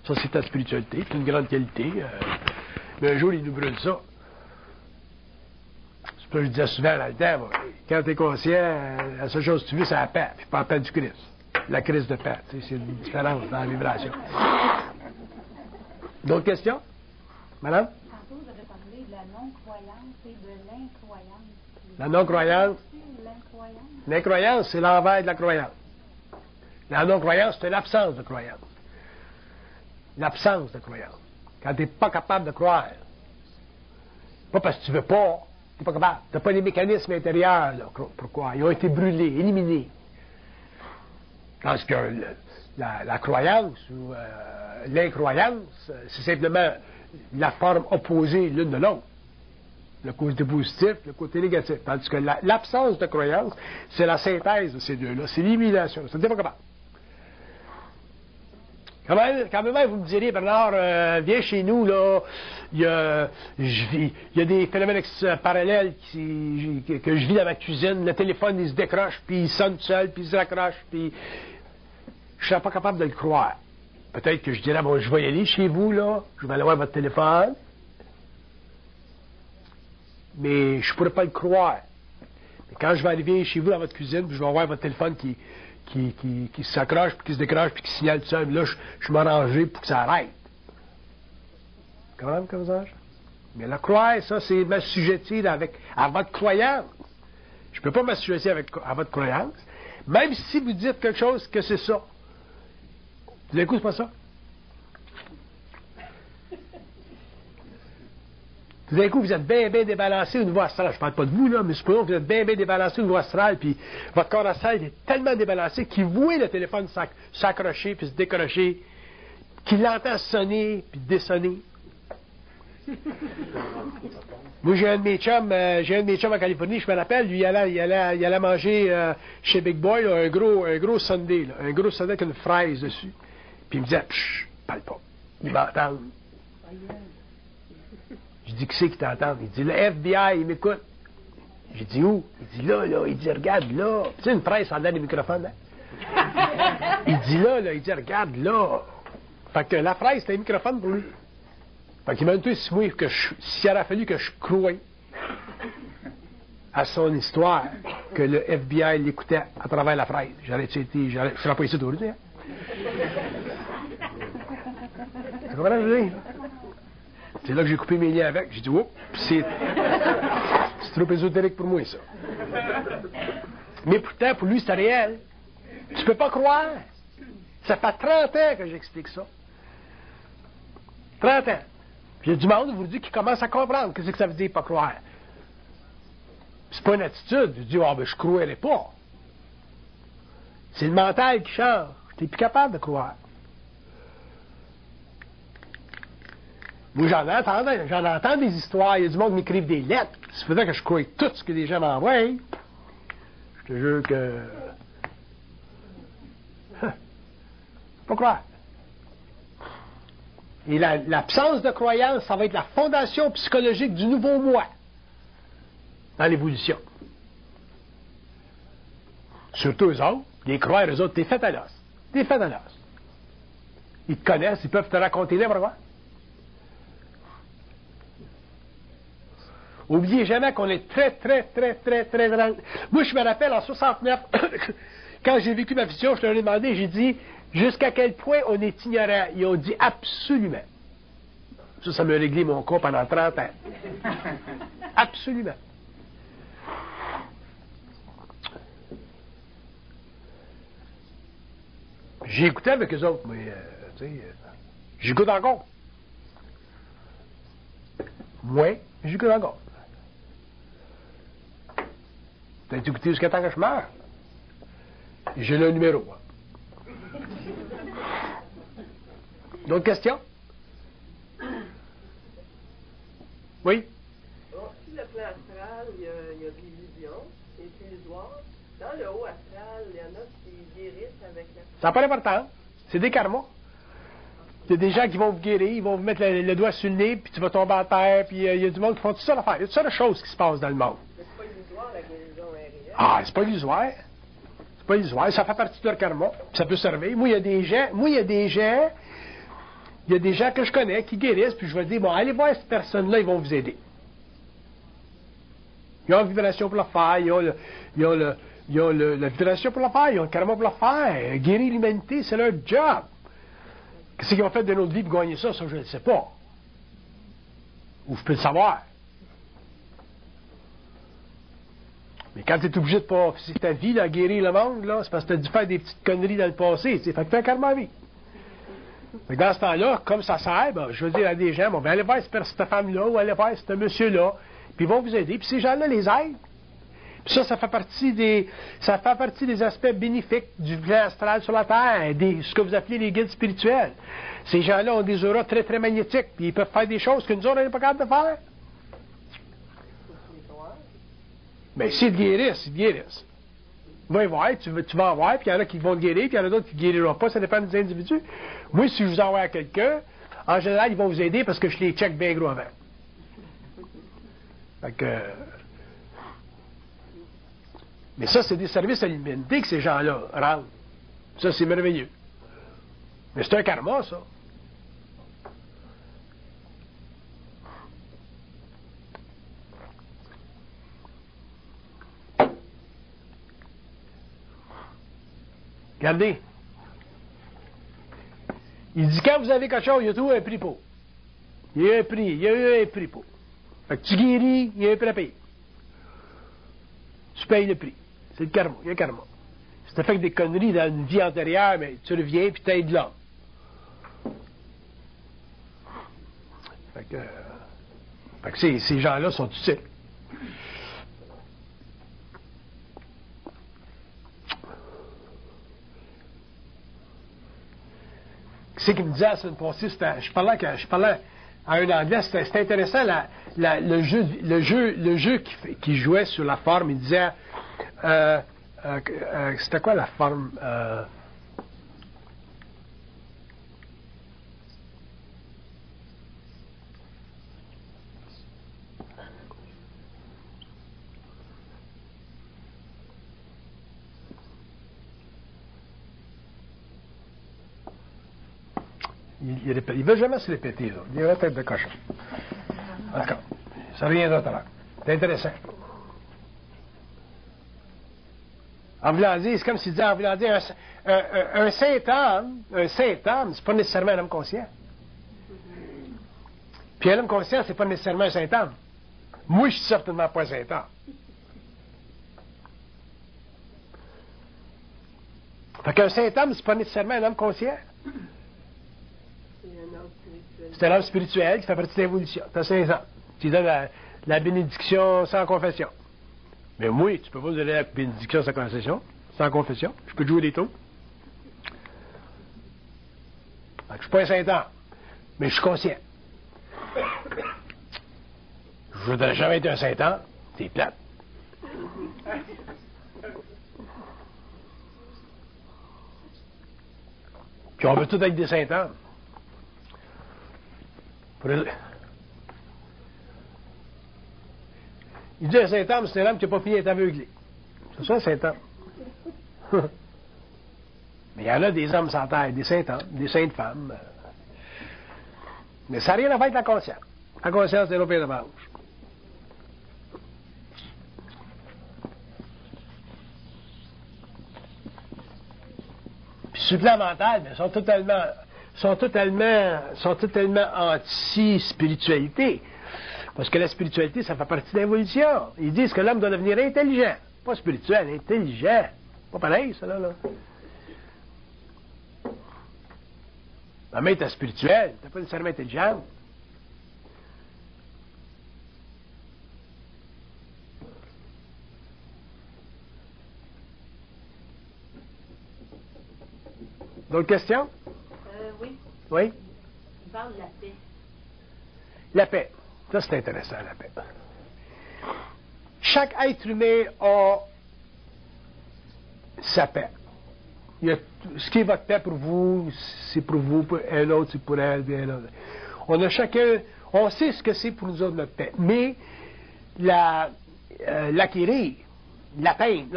Ça c'est ta spiritualité, c'est une grande qualité. Mais un jour, il nous brûle ça. C'est ce que je disais souvent dans le temps. Moi, quand tu es conscient, la seule chose que tu veux, c'est la paix, puis pas la paix du Christ. La crise de paix. C'est une différence dans la vibration. D'autres questions? Madame? Tantôt, vous avez parlé de la non-croyance et de l'incroyance. La non-croyance? L'incroyance. L'incroyance, c'est l'envers de la croyance. La non-croyance, c'est l'absence de croyance. L'absence de croyance. Quand tu n'es pas capable de croire. Pas parce que tu ne veux pas, tu n'es pas capable. Tu n'as pas les mécanismes intérieurs là, pour croire. Ils ont été brûlés, éliminés. Parce que la croyance ou l'incroyance, c'est simplement la forme opposée l'une de l'autre. Le côté positif, le côté négatif. Tandis que l'absence de croyance, c'est la synthèse de ces deux-là. C'est l'élimination. Ça ne pas capable. Quand même, vous me direz, Bernard, viens chez nous, là, il y a des phénomènes parallèles que je vis dans ma cuisine. Le téléphone, il se décroche, puis il sonne tout seul, puis il se raccroche, puis je ne serais pas capable de le croire. Peut-être que je dirais, bon, je vais y aller chez vous, là, je vais aller voir votre téléphone, mais je ne pourrais pas le croire. Mais quand je vais arriver chez vous dans votre cuisine, puis je vais voir votre téléphone qui s'accroche, puis qui se décroche, puis qui signale tout seul, là, je m'arrangerai pour que ça arrête. Quand même, comme ça? Mais le croire, ça, c'est m'assujettir à votre croyance. ne peux pas m'associer à votre croyance, même si vous dites quelque chose que c'est ça. Tout d'un coup, c'est pas ça. Tout d'un coup, vous êtes bien débalancé au niveau astral. Je ne parle pas de vous, là, mais supposons que vous êtes bien débalancé au niveau astral, puis votre corps astral est tellement débalancé qu'il voit le téléphone s'accrocher puis se décrocher, qu'il l'entend sonner puis dessonner. Moi, j'ai un de mes chums en Californie, je me rappelle, lui, il allait manger chez Big Boy, là, un gros sundae, là, un gros sundae avec une fraise dessus. Puis il me disait, pshh, parle pas. Il m'entend. Je dis, qui c'est qui t'entend? Il dit, le FBI, il m'écoute. J'ai dit, où? Il dit, là, il dit, regarde, là. Tu sais, une fraise, ça donne des microphones, hein? Il dit, là, il dit, regarde, là. Fait que la fraise, c'était un microphone pour lui. Fait qu'il m'a dit, si moi, s'il aurait fallu que je croie à son histoire, que le FBI l'écoutait à travers la fraise, je serais pas ici aujourd'hui, hein? Tu comprends ce que je veux dire? C'est là que j'ai coupé mes liens avec. J'ai dit, oups, c'est trop ésotérique pour moi, ça. Mais pourtant, pour lui, c'est réel. Tu peux pas croire. Ça fait 30 ans que j'explique ça. 30 ans. Puis il y a du monde aujourd'hui qui commence à comprendre qu'est-ce que ça veut dire pas croire. C'est pas une attitude. Je dis, je croirais pas. C'est le mental qui change. T'es plus capable de croire. Moi, j'en entends des histoires. Il y a du monde qui m'écrivent des lettres. Ça faudrait que je croie tout ce que les gens m'envoient. Je te jure que... Pas croire. Et l'absence de croyance, ça va être la fondation psychologique du nouveau moi dans l'évolution. Surtout eux autres, les croire, eux autres, t'es fait à l'os. T'es fait à l'os. Ils te connaissent, ils peuvent te raconter n'importe quoi. Oubliez jamais qu'on est très... Moi, je me rappelle, en 69, quand j'ai vécu ma vision, je leur ai demandé, j'ai dit, jusqu'à quel point on est ignorant? Ils ont dit absolument. Ça m'a réglé mon cas pendant 30 ans. Absolument. J'ai écouté avec eux autres, mais, tu sais, j'écoute encore. Moi, j'écoute encore. T'as écouté jusqu'à temps que je meurs. J'ai le numéro. D'autres questions? Oui? Bon, sur le plan astral, il y a de l'illusion, c'est illusoire. Dans le haut astral, il y en a qui guérissent avec la... Ça n'a pas d'importance. C'est des karmas. Il y a des gens qui vont vous guérir, ils vont vous mettre le doigt sur le nez, puis tu vas tomber en terre, puis il y a du monde qui font tout ça l'affaire. Il y a toutes sortes de choses qui se passent dans le monde. Mais c'est pas illusoire, la guérison est réelle. Ah, c'est pas illusoire. C'est pas illusoire. Ça fait partie de leur karma. Puis ça peut servir. Moi, il y a des gens que je connais qui guérissent, puis je vais dire, bon, allez voir cette personne-là, ils vont vous aider. Ils ont la vibration pour le faire, ils ont la vibration pour le faire, ils ont le karma pour le faire. Guérir l'humanité, c'est leur job. Qu'est-ce qu'ils ont fait de notre vie pour gagner ça? Ça, je ne sais pas. Ou je peux le savoir. Mais quand tu es obligé de passer ta vie à guérir le monde, là, c'est parce que tu as dû faire des petites conneries dans le passé. Fait que tu as un karma à vie. Mais dans ce temps-là, comme ça sert, je veux dire à des gens, bon, allez voir cette femme-là ou allez voir ce monsieur-là, puis ils vont vous aider, puis ces gens-là les aident. Puis ça fait partie des aspects bénéfiques du plan astral sur la Terre, ce que vous appelez les guides spirituels. Ces gens-là ont des auras très, très magnétiques, puis ils peuvent faire des choses que nous autres, on n'est pas capable de faire. Mais s'ils te guérissent, ils te guérissent. Va y voir, tu vas en voir, puis il y en a qui vont te guérir, puis il y en a d'autres qui ne guériront pas, ça dépend des individus. Moi, si je vous envoie à quelqu'un, en général, ils vont vous aider parce que je les check bien gros avant. Fait que... Mais ça, c'est des services à l'humanité que ces gens-là rendent. Ça, c'est merveilleux. Mais c'est un karma, ça. Regardez. Il dit, quand vous avez quelque chose, il y a toujours un prix pour. Il y a un prix, il y a eu un prix pour. Fait que tu guéris, il y a un prix à payer. tu payes le prix. C'est le karma. Il y a le karma. Si tu as fait des conneries dans une vie antérieure, mais tu reviens et tu aides l'homme. Fait que ces gens-là sont utiles. C'est qui me disait la semaine passée, je parlais à un Anglais, c'était intéressant le jeu qui jouait sur la forme. Il disait c'était quoi la forme il ne veut jamais se répéter, là. Il a la tête de cochon. En tout cas, ça reviendra tout à l'heure. C'est intéressant. En voulant dire, c'est comme s'il disait, en voulant dire, un saint homme, c'est pas nécessairement un homme conscient. Puis un homme conscient, c'est pas nécessairement un saint homme. Moi, je suis certainement pas un saint homme. Fait qu'un saint homme, c'est pas nécessairement un homme conscient. C'est un homme spirituel qui fait partie de l'évolution. T'as 5 ans. Tu lui donnes la bénédiction sans confession. Mais moi, tu peux pas donner la bénédiction sans confession. Je peux te jouer des tours. Je suis pas un saint homme, mais je suis conscient. Je voudrais jamais être un saint homme. C'est plate. Puis on veut tout être des saint hommes. Il dit un saint homme, c'est un homme qui n'a pas fini d'être aveuglé. C'est ça, un saint homme. Mais il y en a des hommes sans terre, des saints hommes, des saintes femmes. Mais ça n'a rien à faire avec la conscience. La conscience, c'est l'opère de manche. Puis sur le plan mental, ils sont totalement anti-spiritualité. Parce que la spiritualité, ça fait partie de l'évolution. Ils disent que l'homme doit devenir intelligent. Pas spirituel, intelligent. Pas pareil, ça, là. La main est spirituelle, t'es pas nécessairement intelligent. D'autres questions? Oui. Oui? Il parle de la paix. La paix. Ça, c'est intéressant, la paix. Chaque être humain a sa paix. Il y a ce qui est votre paix pour vous, c'est pour vous, pour un autre, c'est pour elle, bien l'autre. On a chacun, on sait ce que c'est pour nous autres notre paix. Mais l'acquérir, l'atteindre,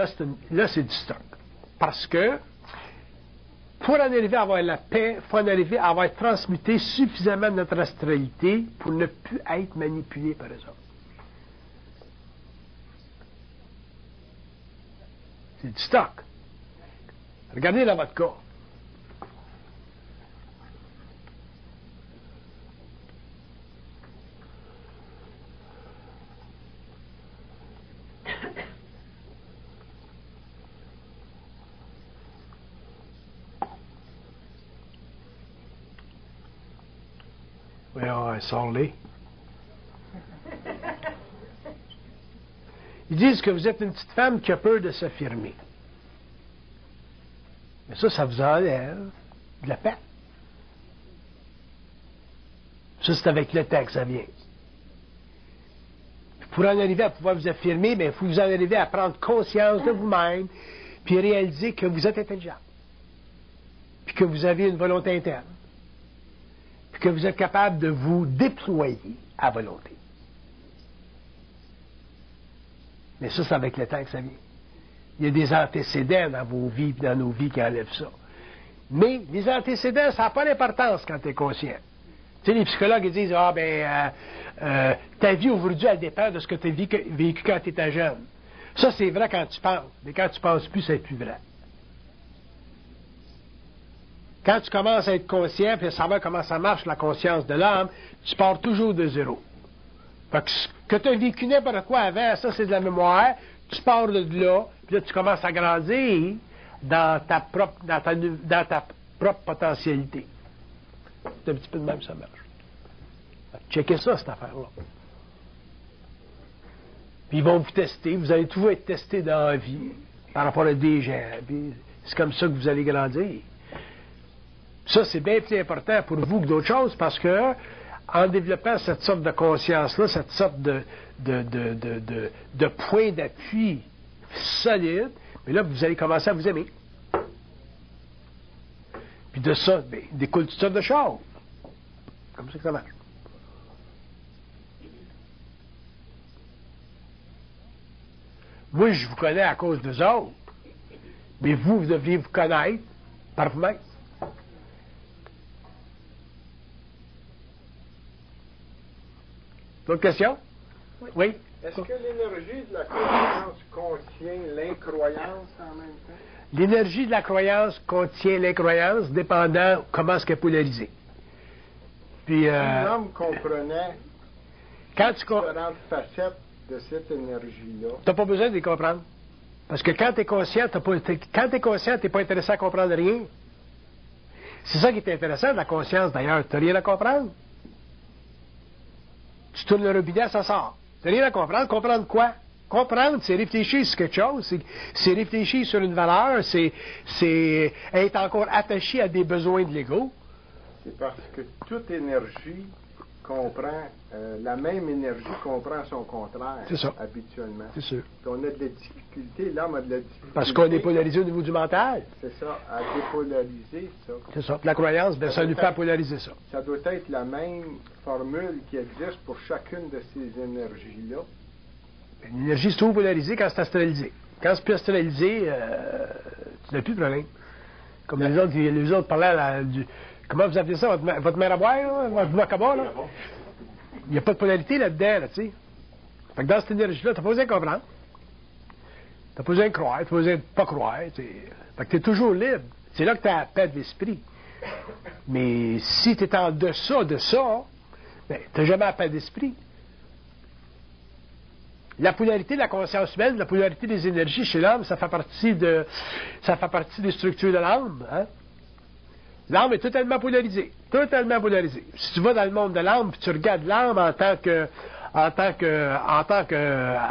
là, c'est du stock. Parce que pour en arriver à avoir la paix, il faut en arriver à avoir transmuté suffisamment de notre astralité pour ne plus être manipulé par eux autres. C'est du stock. Regardez dans votre cas. Voyons, sors-les. Ils disent que vous êtes une petite femme qui a peur de s'affirmer. Mais ça vous enlève de la paix. Ça, c'est avec le temps que ça vient. Puis pour en arriver à pouvoir vous affirmer, il faut vous en arriver à prendre conscience de vous-même, puis réaliser que vous êtes intelligent, puis que vous avez une volonté interne, puis que vous êtes capable de vous déployer à volonté. Mais ça, c'est avec le temps que ça vient. Il y a des antécédents dans vos vies et dans nos vies qui enlèvent ça. Mais les antécédents, ça n'a pas d'importance quand tu es conscient. Tu sais, les psychologues ils disent ta vie aujourd'hui, elle dépend de ce que tu as vécu quand tu étais jeune. Ça, c'est vrai quand tu penses. Mais quand tu ne penses plus, c'est plus vrai. Quand tu commences à être conscient et à savoir comment ça marche, la conscience de l'âme, tu pars toujours de zéro. Fait que tu as vécu n'importe quoi avant, ça c'est de la mémoire, Tu pars de là, puis là, tu commences à grandir dans ta propre potentialité. C'est un petit peu de même, ça marche. Checkez ça, cette affaire-là. Puis ils vont vous tester, vous allez toujours être testé dans la vie par rapport à des gens. Puis c'est comme ça que vous allez grandir. Ça, c'est bien plus important pour vous que d'autres choses parce que en développant cette sorte de conscience-là, cette sorte de point d'appui solide, mais là, vous allez commencer à vous aimer. Puis de ça, bien, découle toutes sortes de choses. Comme ça que ça marche. Moi, je vous connais à cause d'eux autres, mais vous devriez vous connaître par vous-même. D'autres questions? Oui? Est-ce que l'énergie de la croyance contient l'incroyance en même temps? L'énergie de la croyance contient l'incroyance, dépendant comment est-ce qu'elle est polarisée. Puis, l'homme comprenait différentes facettes de cette énergie-là. Tu n'as pas besoin de les comprendre. Parce que quand tu es conscient, tu n'es pas intéressé à comprendre rien. C'est ça qui est intéressant de la conscience, d'ailleurs. Tu n'as rien à comprendre. Tu tournes le robinet, ça sort. Tu n'as rien à comprendre. Comprendre quoi? Comprendre, c'est réfléchir sur quelque chose. C'est réfléchir sur une valeur. C'est être encore attaché à des besoins de l'ego. C'est parce que toute énergie comprend, la même énergie comprend son contraire, c'est ça. Habituellement. C'est sûr. Puis on a de la difficulté, l'homme a de la difficulté. Parce qu'on est polarisé au niveau du mental. C'est ça, à dépolariser ça. C'est ça. La croyance, bien, ça nous fait polariser ça. Ça doit être la même formule qui existe pour chacune de ces énergies-là. L'énergie se trouve polarisée quand c'est astralisé. Quand c'est plus astralisé, tu n'as plus de problème. Comme les autres parlaient du... Comment vous appelez ça, votre mère à boire, là? Votre macaba, là? Il n'y a pas de polarité là-dedans, là, tu sais. Fait que dans cette énergie-là, tu n'as pas besoin de comprendre. Tu n'as pas besoin de croire, tu n'as pas besoin de pas croire, tu sais. Fait que tu es toujours libre. C'est là que tu as la paix de l'esprit. Mais si tu es en deçà de ça, ben, tu n'as jamais la paix d'esprit. La polarité de la conscience humaine, la polarité des énergies chez l'homme, ça fait partie des structures de l'âme, hein? L'âme est totalement polarisée. Totalement polarisée. Si tu vas dans le monde de l'âme, puis tu regardes l'âme en tant que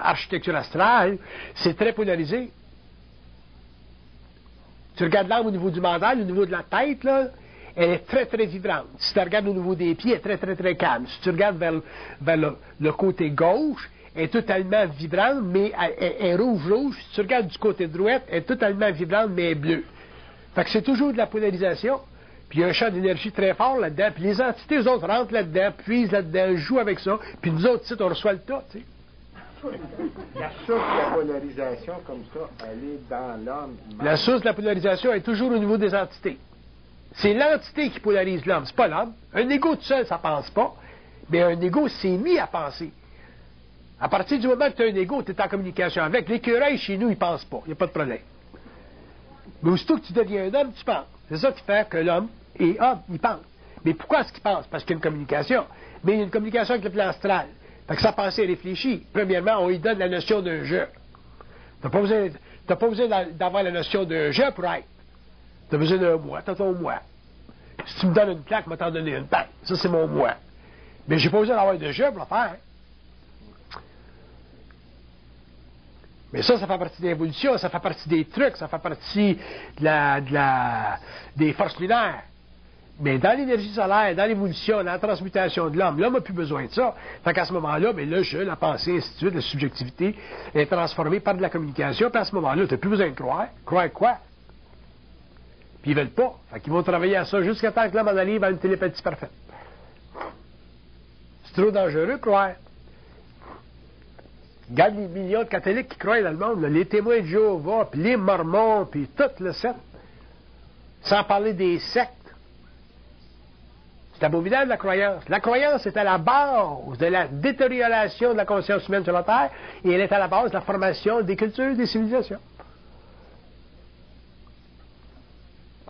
architecture astrale, c'est très polarisé. Tu regardes l'âme au niveau du mental, au niveau de la tête, là, elle est très, très vibrante. Si tu regardes au niveau des pieds, elle est très, très, très calme. Si tu regardes vers le côté gauche, elle est totalement vibrante, mais elle est rouge-rouge. Si tu regardes du côté droit, elle est totalement vibrante, mais elle est bleue. Fait que c'est toujours de la polarisation. Puis il y a un champ d'énergie très fort là-dedans. Puis les entités, eux autres, rentrent là-dedans, puisent là-dedans, jouent avec ça. Puis nous autres, on reçoit le tas, tu sais. La source de la polarisation, comme ça, elle est dans l'homme. La source de la polarisation est toujours au niveau des entités. C'est l'entité qui polarise l'homme, c'est pas l'homme. Un ego tout seul, ça pense pas. Mais un ego s'est mis à penser. À partir du moment que tu as un ego, tu es en communication avec. L'écureuil, chez nous, il pense pas. Il n'y a pas de problème. Mais aussitôt que tu deviens un homme, tu penses. C'est ça qui fait que l'homme est homme, il pense. Mais pourquoi est-ce qu'il pense? Parce qu'il y a une communication. Mais il y a une communication avec le plan astral. Fait que sa pensée réfléchit. Premièrement, on lui donne la notion d'un je. Tu n'as pas besoin d'avoir la notion d'un je pour être. Tu as besoin d'un moi. Tu as ton moi. Si tu me donnes une plaque, je vais t'en donner une. Ben, ça, c'est mon moi. Mais j'ai pas besoin d'avoir de je pour le faire. Mais ça fait partie de l'évolution, ça fait partie des trucs, ça fait partie des forces lunaires. Mais dans l'énergie solaire, dans l'évolution, dans la transmutation de l'homme n'a plus besoin de ça. Fait qu'à ce moment-là, ben, le jeu, la pensée, ainsi de suite, la subjectivité est transformée par de la communication. Puis à ce moment-là, tu n'as plus besoin de croire. Croire quoi? Puis ils veulent pas. Fait qu'ils vont travailler à ça jusqu'à temps que l'homme en arrive à une télépathie parfaite. C'est trop dangereux, croire. Regarde les millions de catholiques qui croient dans le monde, là, les témoins de Jéhovah, puis les mormons, puis tout le set. Sans parler des sectes. C'est abominable, la croyance. La croyance est à la base de la détérioration de la conscience humaine sur la Terre, et elle est à la base de la formation des cultures, des civilisations.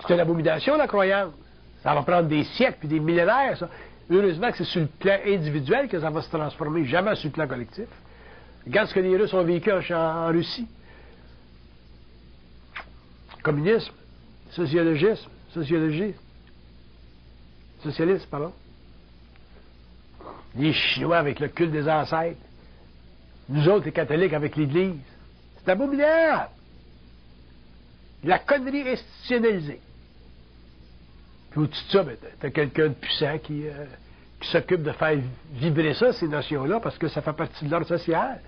C'est une abomination, la croyance. Ça va prendre des siècles, puis des millénaires, ça. Heureusement que c'est sur le plan individuel que ça va se transformer, jamais sur le plan collectif. Regarde ce que les Russes ont vécu en Russie. Communisme, sociologie, socialisme, pardon. Les Chinois avec le culte des ancêtres. Nous autres, les catholiques, avec l'Église. C'est abominable. La connerie institutionnalisée. Puis au-dessus de ça, ben, t'as quelqu'un de puissant qui s'occupe de faire vibrer ça, ces notions-là, parce que ça fait partie de l'ordre social.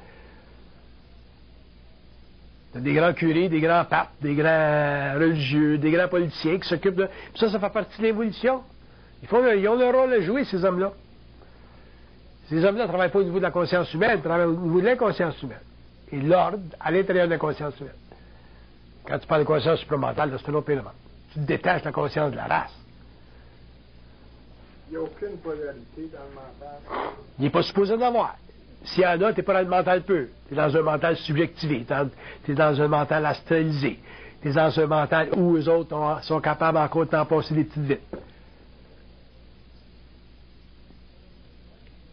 T'as des grands curés, des grands papes, des grands religieux, des grands politiciens qui s'occupent de... Puis ça fait partie de l'évolution. Ils ont leur rôle à jouer, ces hommes-là. Ces hommes-là ne travaillent pas au niveau de la conscience humaine, ils travaillent au niveau de l'inconscience humaine. Et l'ordre à l'intérieur de la conscience humaine. Quand tu parles de conscience supramentale, c'est un autre élément. Tu détaches la conscience de la race. Il n'y a aucune polarité dans le mental. Il n'est pas supposé en avoir. S'il y en a, tu n'es pas dans le mental pur. Tu es dans un mental subjectivé. Tu es dans un mental astralisé. Tu es dans un mental où eux autres sont capables encore de t'en passer des petites vites.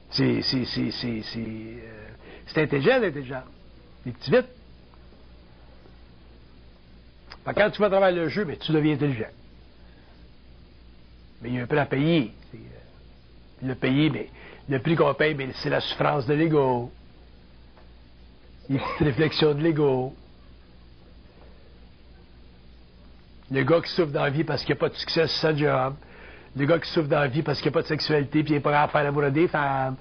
C'est intelligent, l'intelligence. Des petits vites. Quand tu vas travailler le jeu, tu deviens intelligent. Mais il y a un prix à payer. Le payer, mais le prix qu'on paye, c'est la souffrance de l'ego. Les petites réflexions de l'ego. Le gars qui souffre dans la vie parce qu'il n'y a pas de succès sur sa job. Le gars qui souffre dans la vie parce qu'il n'y a pas de sexualité puis il n'est pas capable de faire l'amour à des femmes.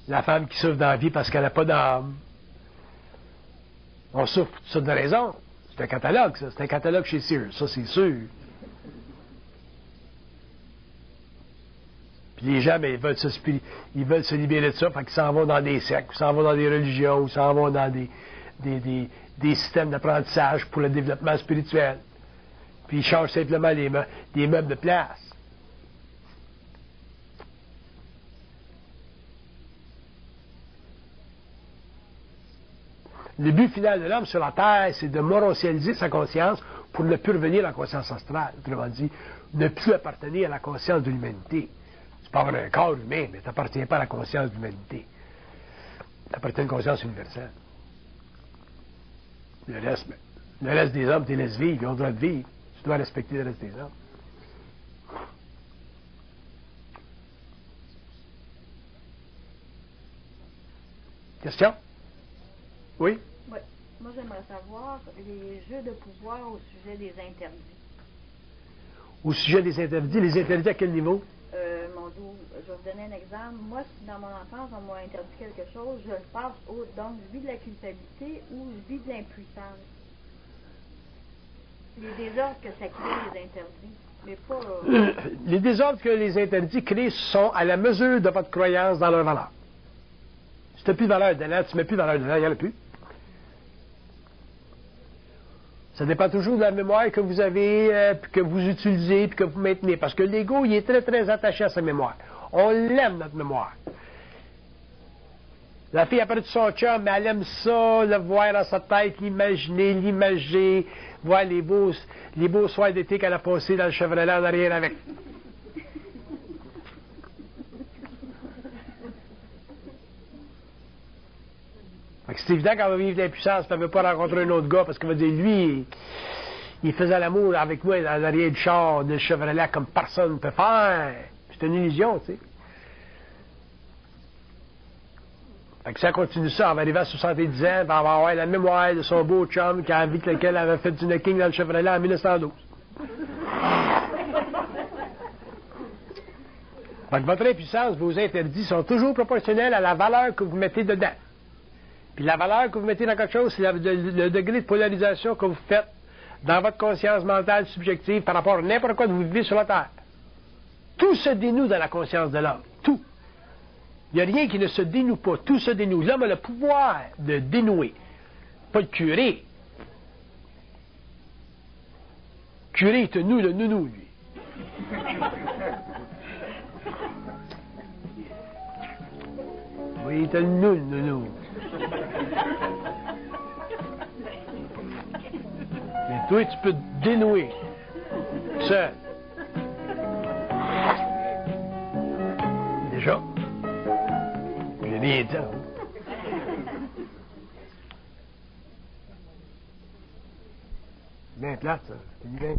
La femme qui souffre dans la vie parce qu'elle n'a pas d'âme. On souffre pour toutes sortes de raisons. C'est un catalogue, ça. C'est un catalogue chez Sears. Ça, c'est sûr. Puis les gens, ben, ils veulent se libérer de ça, fait qu'ils s'en vont dans des sectes, ils s'en vont dans des religions, ils s'en vont dans des systèmes d'apprentissage pour le développement spirituel. Puis ils changent simplement des meubles de place. Le but final de l'homme sur la Terre, c'est de morocialiser sa conscience pour ne plus revenir à la conscience astrale. Autrement dit, ne plus appartenir à la conscience de l'humanité. Tu peux avoir un corps humain, mais tu n'appartiens pas à la conscience de l'humanité. Tu appartiens à une conscience universelle. Le reste des hommes, tu les laisses vivre, ils ont le droit de vivre. Tu dois respecter le reste des hommes. Question? Oui? Oui. Moi, j'aimerais savoir les jeux de pouvoir au sujet des interdits. Au sujet des interdits, les interdits à quel niveau? Mon Dieu, je vais vous donner un exemple. Moi, si dans mon enfance, on m'a interdit quelque chose, je le passe autre. Donc, je vis de la culpabilité ou je vis de l'impuissance. Les désordres que ça crée, les interdits. Mais pas... Les désordres que les interdits créent sont à la mesure de votre croyance dans leur valeur. Si tu n'as plus de valeur dedans, tu ne mets plus de valeur dedans, il n'y en a plus. Ça dépend toujours de la mémoire que vous avez, puis que vous utilisez, puis que vous maintenez. Parce que l'ego, il est très, très attaché à sa mémoire. On l'aime, notre mémoire. La fille a perdu son chum, mais elle aime ça, le voir dans sa tête, l'imager, voir les beaux soirs d'été qu'elle a passés dans le Chevrolet en arrière avec. C'est évident qu'elle va vivre l'impuissance, puis elle ne veut pas rencontrer un autre gars, parce qu'elle va dire, lui, il faisait l'amour avec moi dans l'arrière du char, de Chevrolet, comme personne ne peut faire. C'est une illusion, tu sais. Fait que si elle continue ça, elle va arriver à 70 ans, elle va avoir la mémoire de son beau chum avec lequel elle avait fait du necking dans le Chevrolet en 1912. Fait que votre impuissance, vos interdits sont toujours proportionnels à la valeur que vous mettez dedans. Puis la valeur que vous mettez dans quelque chose, c'est le degré de polarisation que vous faites dans votre conscience mentale subjective par rapport à n'importe quoi que vous vivez sur la Terre. Tout se dénoue dans la conscience de l'homme. Tout. Il n'y a rien qui ne se dénoue pas. Tout se dénoue. L'homme a le pouvoir de dénouer. Pas le curé. Le curé, il te noue le nounou, lui. Oui, il te noue le nounou. Mais toi, tu peux te dénouer. Seul. Déjà. J'ai rien dit. plate, ça. C'est bien.